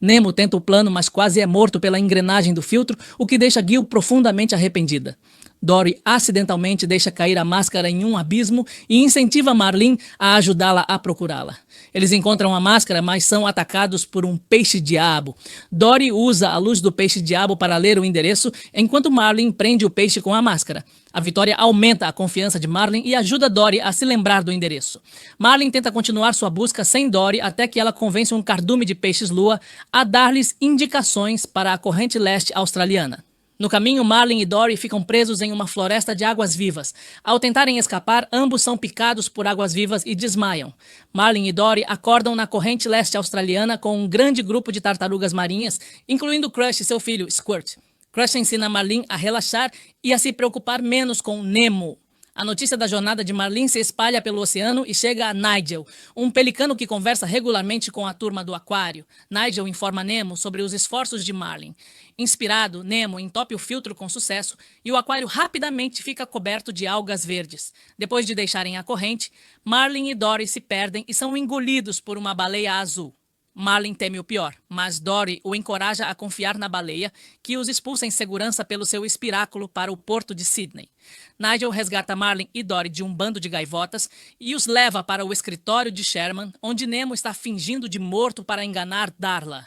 Nemo tenta o plano, mas quase é morto pela engrenagem do filtro, o que deixa Gil profundamente arrependida. Dory acidentalmente deixa cair a máscara em um abismo e incentiva Marlin a ajudá-la a procurá-la. Eles encontram a máscara, mas são atacados por um peixe-diabo. Dory usa a luz do peixe-diabo para ler o endereço, enquanto Marlin prende o peixe com a máscara. A vitória aumenta a confiança de Marlin e ajuda Dory a se lembrar do endereço. Marlin tenta continuar sua busca sem Dory até que ela convence um cardume de peixes-lua a dar-lhes indicações para a corrente leste australiana. No caminho, Marlin e Dory ficam presos em uma floresta de águas-vivas. Ao tentarem escapar, ambos são picados por águas-vivas e desmaiam. Marlin e Dory acordam na corrente leste australiana com um grande grupo de tartarugas marinhas, incluindo Crush e seu filho, Squirt. Crush ensina Marlin a relaxar e a se preocupar menos com Nemo. A notícia da jornada de Marlin se espalha pelo oceano e chega a Nigel, um pelicano que conversa regularmente com a turma do aquário. Nigel informa Nemo sobre os esforços de Marlin. Inspirado, Nemo entope o filtro com sucesso e o aquário rapidamente fica coberto de algas verdes. Depois de deixarem a corrente, Marlin e Dory se perdem e são engolidos por uma baleia azul. Marlin teme o pior, mas Dory o encoraja a confiar na baleia, que os expulsa em segurança pelo seu espiráculo para o porto de Sydney. Nigel resgata Marlin e Dory de um bando de gaivotas e os leva para o escritório de Sherman, onde Nemo está fingindo de morto para enganar Darla.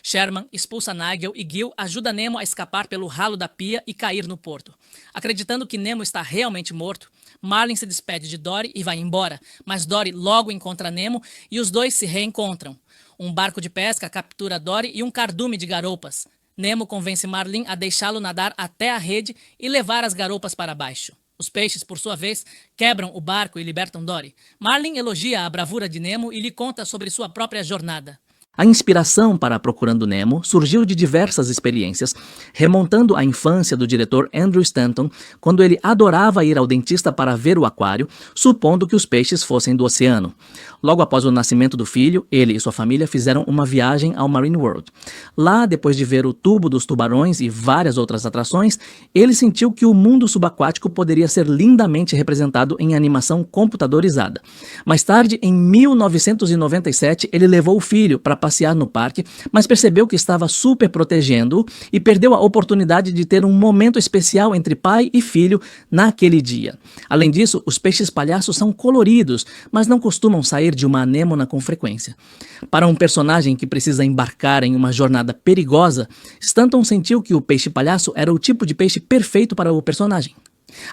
Sherman expulsa Nigel e Gil ajuda Nemo a escapar pelo ralo da pia e cair no porto. Acreditando que Nemo está realmente morto, Marlin se despede de Dory e vai embora, mas Dory logo encontra Nemo e os dois se reencontram. Um barco de pesca captura Dory e um cardume de garoupas. Nemo convence Marlin a deixá-lo nadar até a rede e levar as garoupas para baixo. Os peixes, por sua vez, quebram o barco e libertam Dory. Marlin elogia a bravura de Nemo e lhe conta sobre sua própria jornada. A inspiração para Procurando Nemo surgiu de diversas experiências, remontando à infância do diretor Andrew Stanton, quando ele adorava ir ao dentista para ver o aquário, supondo que os peixes fossem do oceano. Logo após o nascimento do filho, ele e sua família fizeram uma viagem ao Marine World. Lá, depois de ver o tubo dos tubarões e várias outras atrações, ele sentiu que o mundo subaquático poderia ser lindamente representado em animação computadorizada. Mais tarde, em 1997, ele levou o filho para passear no parque, mas percebeu que estava super protegendo-o e perdeu a oportunidade de ter um momento especial entre pai e filho naquele dia. Além disso, os peixes palhaços são coloridos, mas não costumam sair de uma anêmona com frequência. Para um personagem que precisa embarcar em uma jornada perigosa, Stanton sentiu que o peixe palhaço era o tipo de peixe perfeito para o personagem.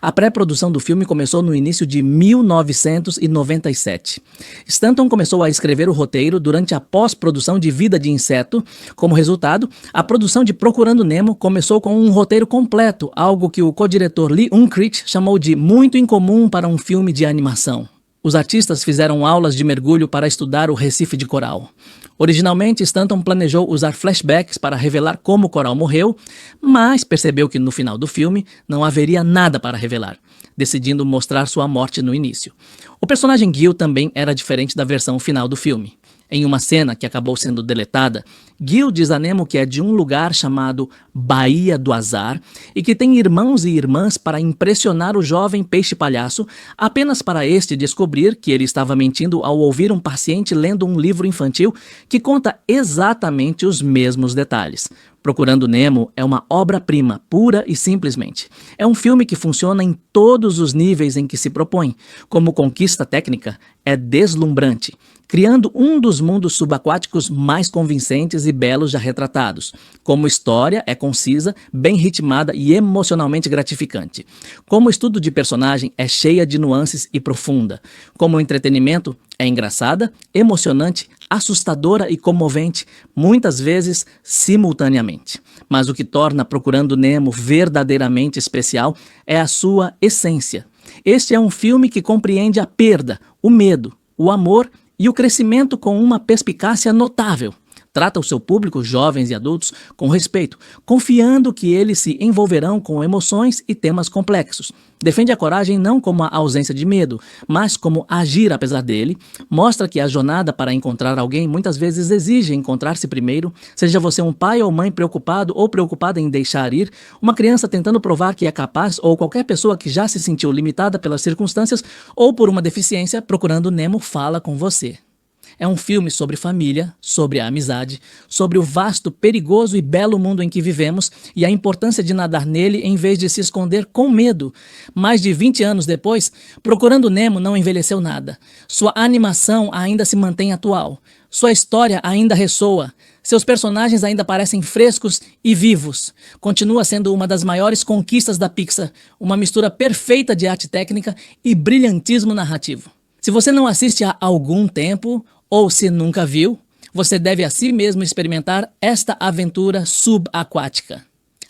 A pré-produção do filme começou no início de 1997. Stanton começou a escrever o roteiro durante a pós-produção de Vida de Inseto. Como resultado, a produção de Procurando Nemo começou com um roteiro completo, algo que o co-diretor Lee Unkrich chamou de muito incomum para um filme de animação. Os artistas fizeram aulas de mergulho para estudar o recife de coral. Originalmente, Stanton planejou usar flashbacks para revelar como o coral morreu, mas percebeu que no final do filme não haveria nada para revelar, decidindo mostrar sua morte no início. O personagem Gil também era diferente da versão final do filme. Em uma cena que acabou sendo deletada, Gil diz a Nemo que é de um lugar chamado Baía do Azar e que tem irmãos e irmãs para impressionar o jovem peixe palhaço, apenas para este descobrir que ele estava mentindo ao ouvir um paciente lendo um livro infantil que conta exatamente os mesmos detalhes. Procurando Nemo é uma obra-prima, pura e simplesmente. É um filme que funciona em todos os níveis em que se propõe. Como conquista técnica, é deslumbrante, criando um dos mundos subaquáticos mais convincentes e belos já retratados. Como história, é concisa, bem ritmada e emocionalmente gratificante. Como estudo de personagem, é cheia de nuances e profunda. Como entretenimento, é engraçada, emocionante, assustadora e comovente, muitas vezes simultaneamente. Mas o que torna Procurando Nemo verdadeiramente especial é a sua essência. Este é um filme que compreende a perda, o medo, o amor e o crescimento com uma perspicácia notável. Trata o seu público, jovens e adultos, com respeito, confiando que eles se envolverão com emoções e temas complexos. Defende a coragem não como a ausência de medo, mas como agir apesar dele. Mostra que a jornada para encontrar alguém muitas vezes exige encontrar-se primeiro, seja você um pai ou mãe preocupado ou preocupada em deixar ir, uma criança tentando provar que é capaz ou qualquer pessoa que já se sentiu limitada pelas circunstâncias ou por uma deficiência. Procurando Nemo fala com você. É um filme sobre família, sobre a amizade, sobre o vasto, perigoso e belo mundo em que vivemos e a importância de nadar nele em vez de se esconder com medo. Mais de 20 anos depois, Procurando Nemo não envelheceu nada. Sua animação ainda se mantém atual. Sua história ainda ressoa. Seus personagens ainda parecem frescos e vivos. Continua sendo uma das maiores conquistas da Pixar, uma mistura perfeita de arte técnica e brilhantismo narrativo. Se você não assiste há algum tempo, ou se nunca viu, você deve a si mesmo experimentar esta aventura subaquática.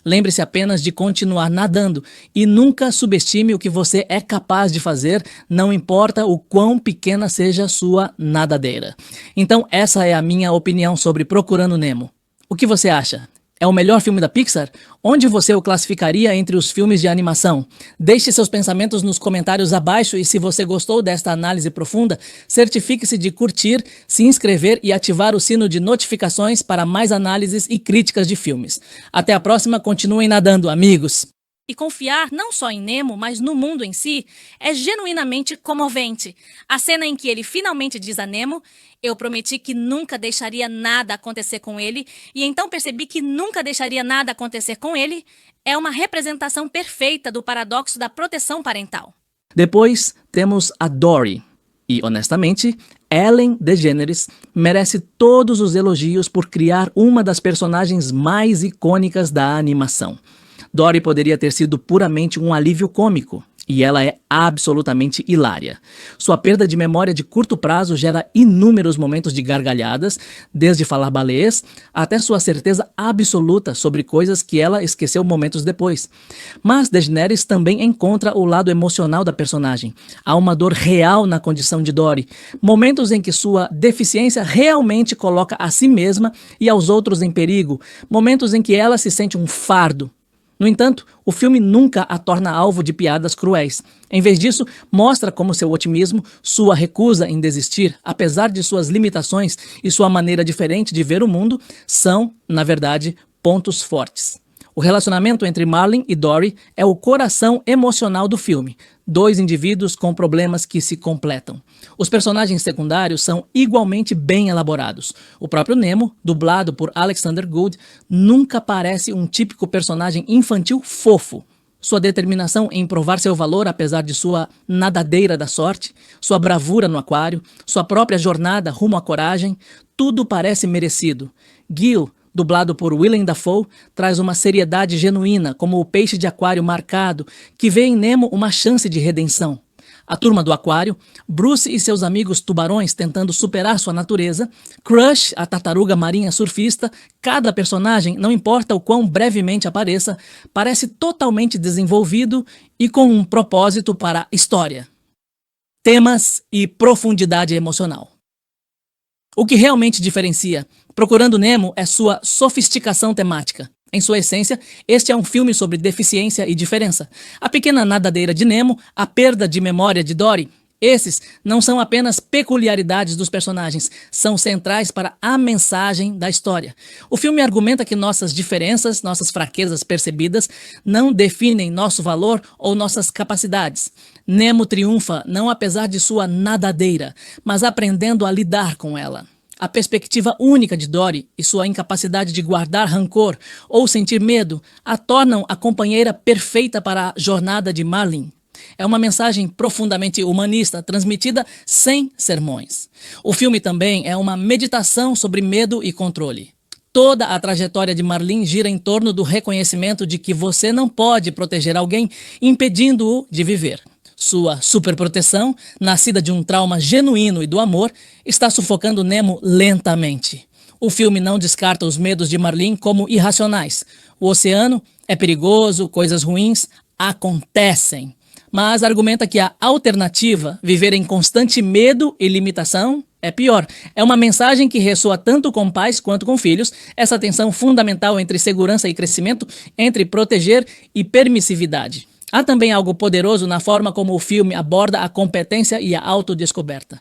Lembre-se apenas de continuar nadando e nunca subestime o que você é capaz de fazer, não importa o quão pequena seja a sua nadadeira. Então essa é a minha opinião sobre Procurando Nemo. O que você acha? É o melhor filme da Pixar? Onde você o classificaria entre os filmes de animação? Deixe seus pensamentos nos comentários abaixo e se você gostou desta análise profunda, certifique-se de curtir, se inscrever e ativar o sino de notificações para mais análises e críticas de filmes. Até a próxima, continuem nadando, amigos! E confiar não só em Nemo, mas no mundo em si, é genuinamente comovente. A cena em que ele finalmente diz a Nemo: "Eu prometi que nunca deixaria nada acontecer com ele, e então percebi que nunca deixaria nada acontecer com ele", é uma representação perfeita do paradoxo da proteção parental. Depois temos a Dory. E, honestamente, Ellen DeGeneres merece todos os elogios por criar uma das personagens mais icônicas da animação. Dory poderia ter sido puramente um alívio cômico. E ela é absolutamente hilária. Sua perda de memória de curto prazo gera inúmeros momentos de gargalhadas, desde falar baleias até sua certeza absoluta sobre coisas que ela esqueceu momentos depois. Mas DeGeneres também encontra o lado emocional da personagem. Há uma dor real na condição de Dory, momentos em que sua deficiência realmente coloca a si mesma e aos outros em perigo, momentos em que ela se sente um fardo. No entanto, o filme nunca a torna alvo de piadas cruéis. Em vez disso, mostra como seu otimismo, sua recusa em desistir, apesar de suas limitações e sua maneira diferente de ver o mundo, são, na verdade, pontos fortes. O relacionamento entre Marlin e Dory é o coração emocional do filme. Dois indivíduos com problemas que se completam. Os personagens secundários são igualmente bem elaborados. O próprio Nemo, dublado por Alexander Gould, nunca parece um típico personagem infantil fofo. Sua determinação em provar seu valor apesar de sua nadadeira da sorte, sua bravura no aquário, sua própria jornada rumo à coragem, tudo parece merecido. Gil, dublado por Willem Dafoe, traz uma seriedade genuína, como o peixe de aquário marcado, que vê em Nemo uma chance de redenção. A turma do aquário, Bruce e seus amigos tubarões tentando superar sua natureza, Crush, a tartaruga marinha surfista, cada personagem, não importa o quão brevemente apareça, parece totalmente desenvolvido e com um propósito para a história. Temas e profundidade emocional. O que realmente diferencia Procurando Nemo é sua sofisticação temática. Em sua essência, este é um filme sobre deficiência e diferença. A pequena nadadeira de Nemo, a perda de memória de Dory, esses não são apenas peculiaridades dos personagens, são centrais para a mensagem da história. O filme argumenta que nossas diferenças, nossas fraquezas percebidas, não definem nosso valor ou nossas capacidades. Nemo triunfa não apesar de sua nadadeira, mas aprendendo a lidar com ela. A perspectiva única de Dory e sua incapacidade de guardar rancor ou sentir medo a tornam a companheira perfeita para a jornada de Marlin. É uma mensagem profundamente humanista, transmitida sem sermões. O filme também é uma meditação sobre medo e controle. Toda a trajetória de Marlin gira em torno do reconhecimento de que você não pode proteger alguém, impedindo-o de viver. Sua superproteção, nascida de um trauma genuíno e do amor, está sufocando Nemo lentamente. O filme não descarta os medos de Marlin como irracionais. O oceano é perigoso, coisas ruins acontecem. Mas argumenta que a alternativa, viver em constante medo e limitação, é pior. É uma mensagem que ressoa tanto com pais quanto com filhos, essa tensão fundamental entre segurança e crescimento, entre proteger e permissividade. Há também algo poderoso na forma como o filme aborda a competência e a autodescoberta.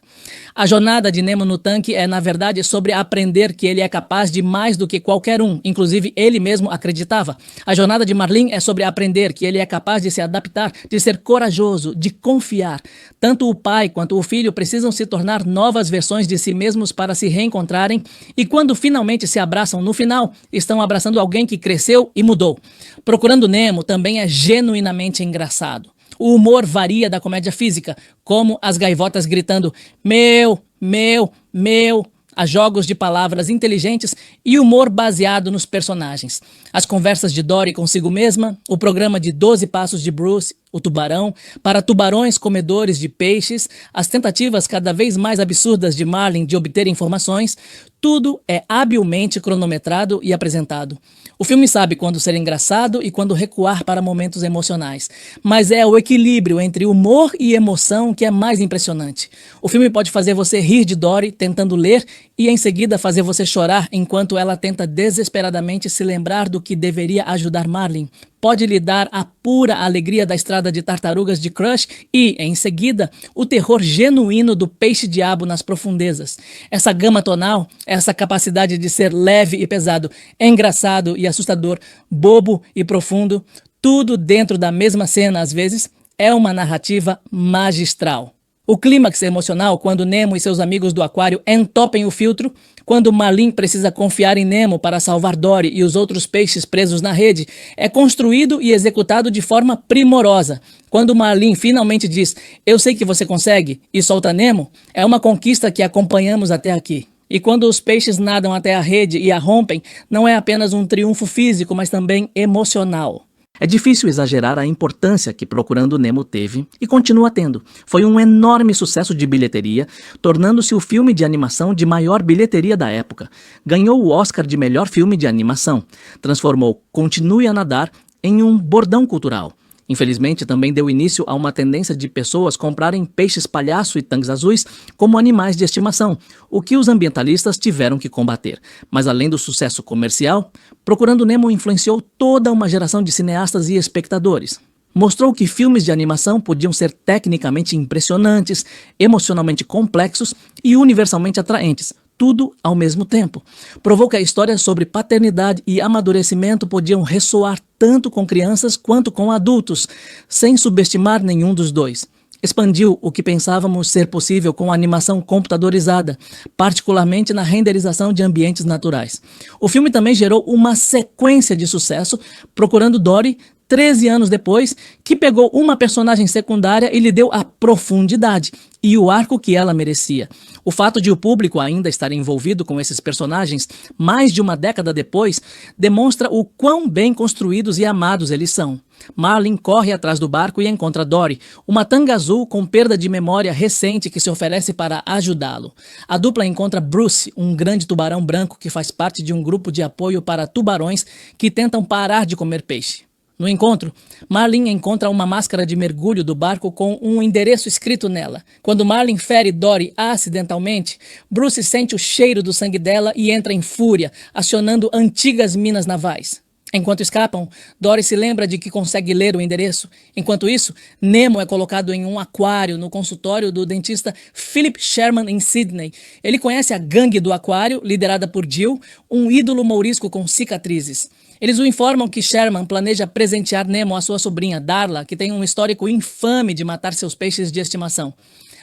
A jornada de Nemo no tanque é, na verdade, sobre aprender que ele é capaz de mais do que qualquer um, inclusive ele mesmo acreditava. A jornada de Marlin é sobre aprender que ele é capaz de se adaptar, de ser corajoso, de confiar. Tanto o pai quanto o filho precisam se tornar novas versões de si mesmos para se reencontrarem e quando finalmente se abraçam no final, estão abraçando alguém que cresceu e mudou. Procurando Nemo também é genuinamente engraçado. O humor varia da comédia física, como as gaivotas gritando meu, meu, meu, a jogos de palavras inteligentes e humor baseado nos personagens. As conversas de Dory consigo mesma, o programa de 12 passos de Bruce, o tubarão, para tubarões comedores de peixes, as tentativas cada vez mais absurdas de Marlin de obter informações, tudo é habilmente cronometrado e apresentado. O filme sabe quando ser engraçado e quando recuar para momentos emocionais. Mas é o equilíbrio entre humor e emoção que é mais impressionante. O filme pode fazer você rir de Dory tentando ler e em seguida fazer você chorar enquanto ela tenta desesperadamente se lembrar do que deveria ajudar Marlin. Pode lhe dar a pura alegria da estrada de tartarugas de Crush e, em seguida, o terror genuíno do peixe-diabo nas profundezas. Essa gama tonal, essa capacidade de ser leve e pesado, engraçado e assustador, bobo e profundo, tudo dentro da mesma cena às vezes, é uma narrativa magistral. O clímax emocional, quando Nemo e seus amigos do aquário entopem o filtro, quando Marlin precisa confiar em Nemo para salvar Dory e os outros peixes presos na rede, é construído e executado de forma primorosa. Quando Marlin finalmente diz, eu sei que você consegue, e solta Nemo, é uma conquista que acompanhamos até aqui. E quando os peixes nadam até a rede e a rompem, não é apenas um triunfo físico, mas também emocional. É difícil exagerar a importância que Procurando Nemo teve e continua tendo. Foi um enorme sucesso de bilheteria, tornando-se o filme de animação de maior bilheteria da época. Ganhou o Oscar de melhor filme de animação. Transformou Continue a Nadar em um bordão cultural. Infelizmente, também deu início a uma tendência de pessoas comprarem peixes palhaço e tangues azuis como animais de estimação, o que os ambientalistas tiveram que combater. Mas além do sucesso comercial, Procurando Nemo influenciou toda uma geração de cineastas e espectadores. Mostrou que filmes de animação podiam ser tecnicamente impressionantes, emocionalmente complexos e universalmente atraentes, tudo ao mesmo tempo. Provou que a história sobre paternidade e amadurecimento podiam ressoar tanto com crianças quanto com adultos, sem subestimar nenhum dos dois. Expandiu o que pensávamos ser possível com a animação computadorizada, particularmente na renderização de ambientes naturais. O filme também gerou uma sequência de sucesso, Procurando Dory, 13 anos depois, que pegou uma personagem secundária e lhe deu a profundidade e o arco que ela merecia. O fato de o público ainda estar envolvido com esses personagens mais de uma década depois demonstra o quão bem construídos e amados eles são. Marlin corre atrás do barco e encontra Dory, uma tanga azul com perda de memória recente que se oferece para ajudá-lo. A dupla encontra Bruce, um grande tubarão branco que faz parte de um grupo de apoio para tubarões que tentam parar de comer peixe. No encontro, Marlin encontra uma máscara de mergulho do barco com um endereço escrito nela. Quando Marlin fere Dory acidentalmente, Bruce sente o cheiro do sangue dela e entra em fúria, acionando antigas minas navais. Enquanto escapam, Dory se lembra de que consegue ler o endereço. Enquanto isso, Nemo é colocado em um aquário no consultório do dentista Philip Sherman em Sydney. Ele conhece a gangue do aquário, liderada por Jill, um ídolo mourisco com cicatrizes. Eles o informam que Sherman planeja presentear Nemo à sua sobrinha, Darla, que tem um histórico infame de matar seus peixes de estimação.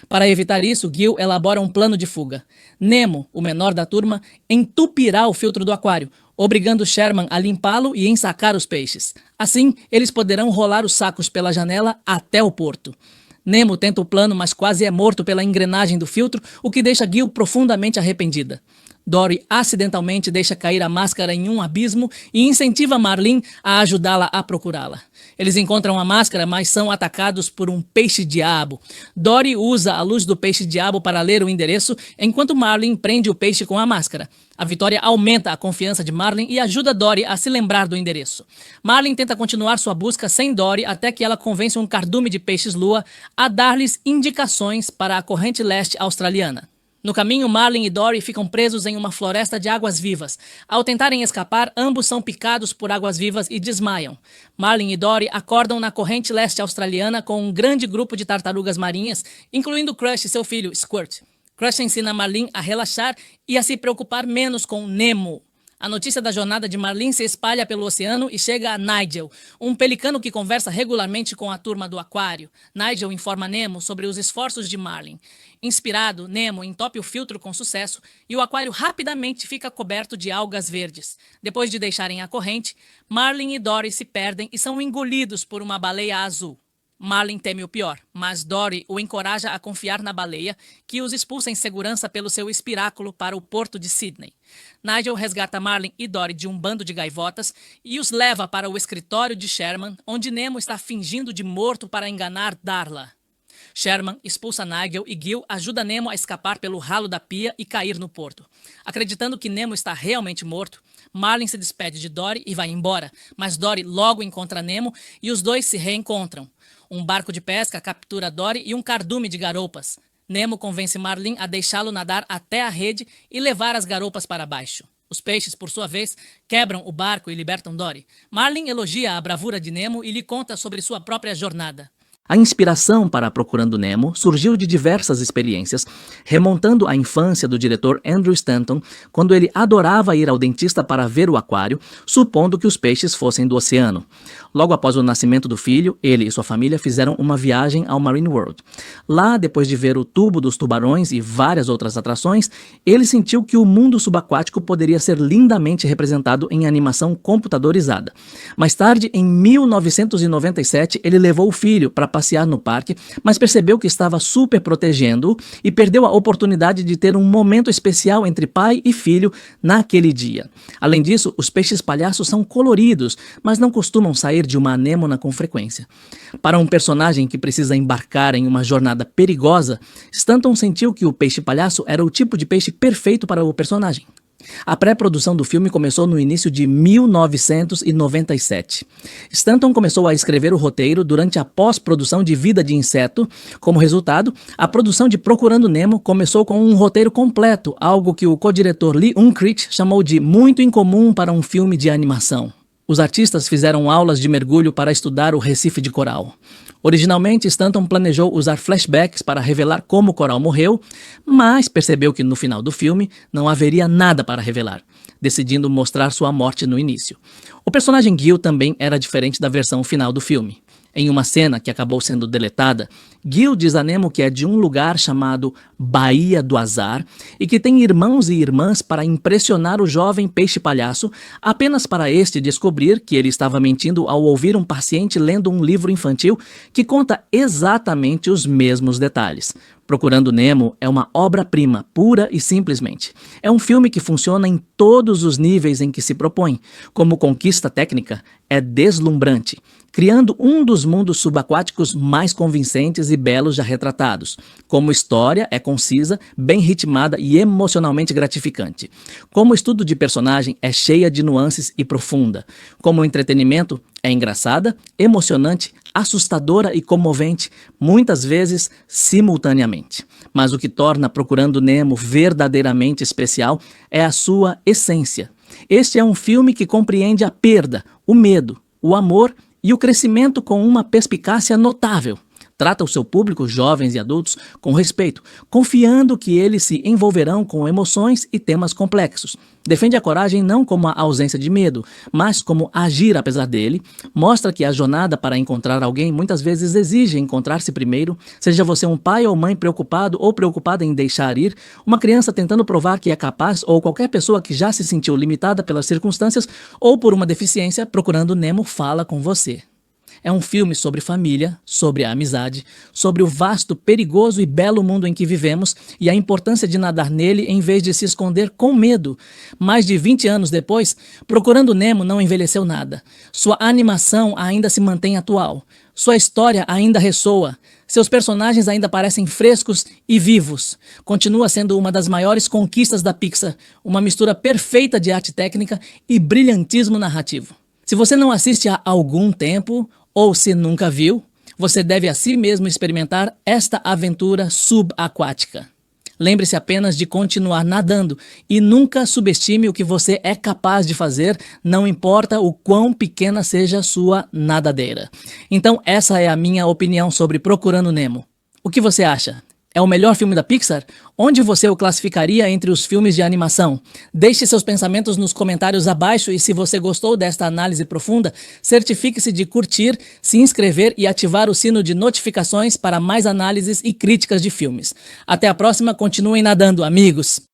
Para evitar isso, Gil elabora um plano de fuga. Nemo, o menor da turma, entupirá o filtro do aquário, obrigando Sherman a limpá-lo e ensacar os peixes. Assim, eles poderão rolar os sacos pela janela até o porto. Nemo tenta o plano, mas quase é morto pela engrenagem do filtro, o que deixa Gil profundamente arrependida. Dory acidentalmente deixa cair a máscara em um abismo e incentiva Marlin a ajudá-la a procurá-la. Eles encontram a máscara, mas são atacados por um peixe-diabo. Dory usa a luz do peixe-diabo para ler o endereço, enquanto Marlin prende o peixe com a máscara. A vitória aumenta a confiança de Marlin e ajuda Dory a se lembrar do endereço. Marlin tenta continuar sua busca sem Dory até que ela convence um cardume de peixes-lua a dar-lhes indicações para a corrente leste australiana. No caminho, Marlin e Dory ficam presos em uma floresta de águas-vivas. Ao tentarem escapar, ambos são picados por águas-vivas e desmaiam. Marlin e Dory acordam na corrente leste australiana com um grande grupo de tartarugas marinhas, incluindo Crush e seu filho, Squirt. Crush ensina Marlin a relaxar e a se preocupar menos com Nemo. A notícia da jornada de Marlin se espalha pelo oceano e chega a Nigel, um pelicano que conversa regularmente com a turma do aquário. Nigel informa Nemo sobre os esforços de Marlin. Inspirado, Nemo entope o filtro com sucesso e o aquário rapidamente fica coberto de algas verdes. Depois de deixarem a corrente, Marlin e Dory se perdem e são engolidos por uma baleia azul. Marlin teme o pior, mas Dory o encoraja a confiar na baleia, que os expulsa em segurança pelo seu espiráculo para o porto de Sydney. Nigel resgata Marlin e Dory de um bando de gaivotas e os leva para o escritório de Sherman, onde Nemo está fingindo de morto para enganar Darla. Sherman expulsa Nigel e Gil ajuda Nemo a escapar pelo ralo da pia e cair no porto. Acreditando que Nemo está realmente morto, Marlin se despede de Dory e vai embora, mas Dory logo encontra Nemo e os dois se reencontram. Um barco de pesca captura Dory e um cardume de garoupas. Nemo convence Marlin a deixá-lo nadar até a rede e levar as garoupas para baixo. Os peixes, por sua vez, quebram o barco e libertam Dory. Marlin elogia a bravura de Nemo e lhe conta sobre sua própria jornada. A inspiração para Procurando Nemo surgiu de diversas experiências, remontando à infância do diretor Andrew Stanton, quando ele adorava ir ao dentista para ver o aquário, supondo que os peixes fossem do oceano. Logo após o nascimento do filho, ele e sua família fizeram uma viagem ao Marine World. Lá, depois de ver o tubo dos tubarões e várias outras atrações, ele sentiu que o mundo subaquático poderia ser lindamente representado em animação computadorizada. Mais tarde, em 1997, ele levou o filho para passear no parque, mas percebeu que estava super protegendo-o e perdeu a oportunidade de ter um momento especial entre pai e filho naquele dia. Além disso, os peixes palhaços são coloridos, mas não costumam sair de uma anêmona com frequência. Para um personagem que precisa embarcar em uma jornada perigosa, Stanton sentiu que o peixe palhaço era o tipo de peixe perfeito para o personagem. A pré-produção do filme começou no início de 1997. Stanton começou a escrever o roteiro durante a pós-produção de Vida de Inseto. Como resultado, a produção de Procurando Nemo começou com um roteiro completo, algo que o co-diretor Lee Unkrich chamou de muito incomum para um filme de animação. Os artistas fizeram aulas de mergulho para estudar o Recife de Coral. Originalmente, Stanton planejou usar flashbacks para revelar como o coral morreu, mas percebeu que no final do filme não haveria nada para revelar, decidindo mostrar sua morte no início. O personagem Gil também era diferente da versão final do filme. Em uma cena que acabou sendo deletada, Gil diz a Nemo que é de um lugar chamado Baía do Azar e que tem irmãos e irmãs para impressionar o jovem peixe palhaço, apenas para este descobrir que ele estava mentindo ao ouvir um paciente lendo um livro infantil que conta exatamente os mesmos detalhes. Procurando Nemo é uma obra-prima, pura e simplesmente. É um filme que funciona em todos os níveis em que se propõe. Como conquista técnica, é deslumbrante, criando um dos mundos subaquáticos mais convincentes e belos já retratados. Como história, é concisa, bem ritmada e emocionalmente gratificante. Como estudo de personagem, é cheia de nuances e profunda. Como entretenimento, é engraçada, emocionante, assustadora e comovente, muitas vezes simultaneamente. Mas o que torna Procurando Nemo verdadeiramente especial é a sua essência. Este é um filme que compreende a perda, o medo, o amor e o crescimento com uma perspicácia notável. Trata o seu público, jovens e adultos, com respeito, confiando que eles se envolverão com emoções e temas complexos. Defende a coragem não como a ausência de medo, mas como agir apesar dele. Mostra que a jornada para encontrar alguém muitas vezes exige encontrar-se primeiro, seja você um pai ou mãe preocupado ou preocupada em deixar ir, uma criança tentando provar que é capaz ou qualquer pessoa que já se sentiu limitada pelas circunstâncias ou por uma deficiência. Procurando Nemo fala com você. É um filme sobre família, sobre a amizade, sobre o vasto, perigoso e belo mundo em que vivemos e a importância de nadar nele em vez de se esconder com medo. Mais de 20 anos depois, Procurando Nemo não envelheceu nada. Sua animação ainda se mantém atual. Sua história ainda ressoa. Seus personagens ainda parecem frescos e vivos. Continua sendo uma das maiores conquistas da Pixar, uma mistura perfeita de arte técnica e brilhantismo narrativo. Se você não assiste há algum tempo, ou se nunca viu, você deve a si mesmo experimentar esta aventura subaquática. Lembre-se apenas de continuar nadando e nunca subestime o que você é capaz de fazer, não importa o quão pequena seja a sua nadadeira. Então essa é a minha opinião sobre Procurando Nemo. O que você acha? É o melhor filme da Pixar? Onde você o classificaria entre os filmes de animação? Deixe seus pensamentos nos comentários abaixo e se você gostou desta análise profunda, certifique-se de curtir, se inscrever e ativar o sino de notificações para mais análises e críticas de filmes. Até a próxima, continuem nadando, amigos!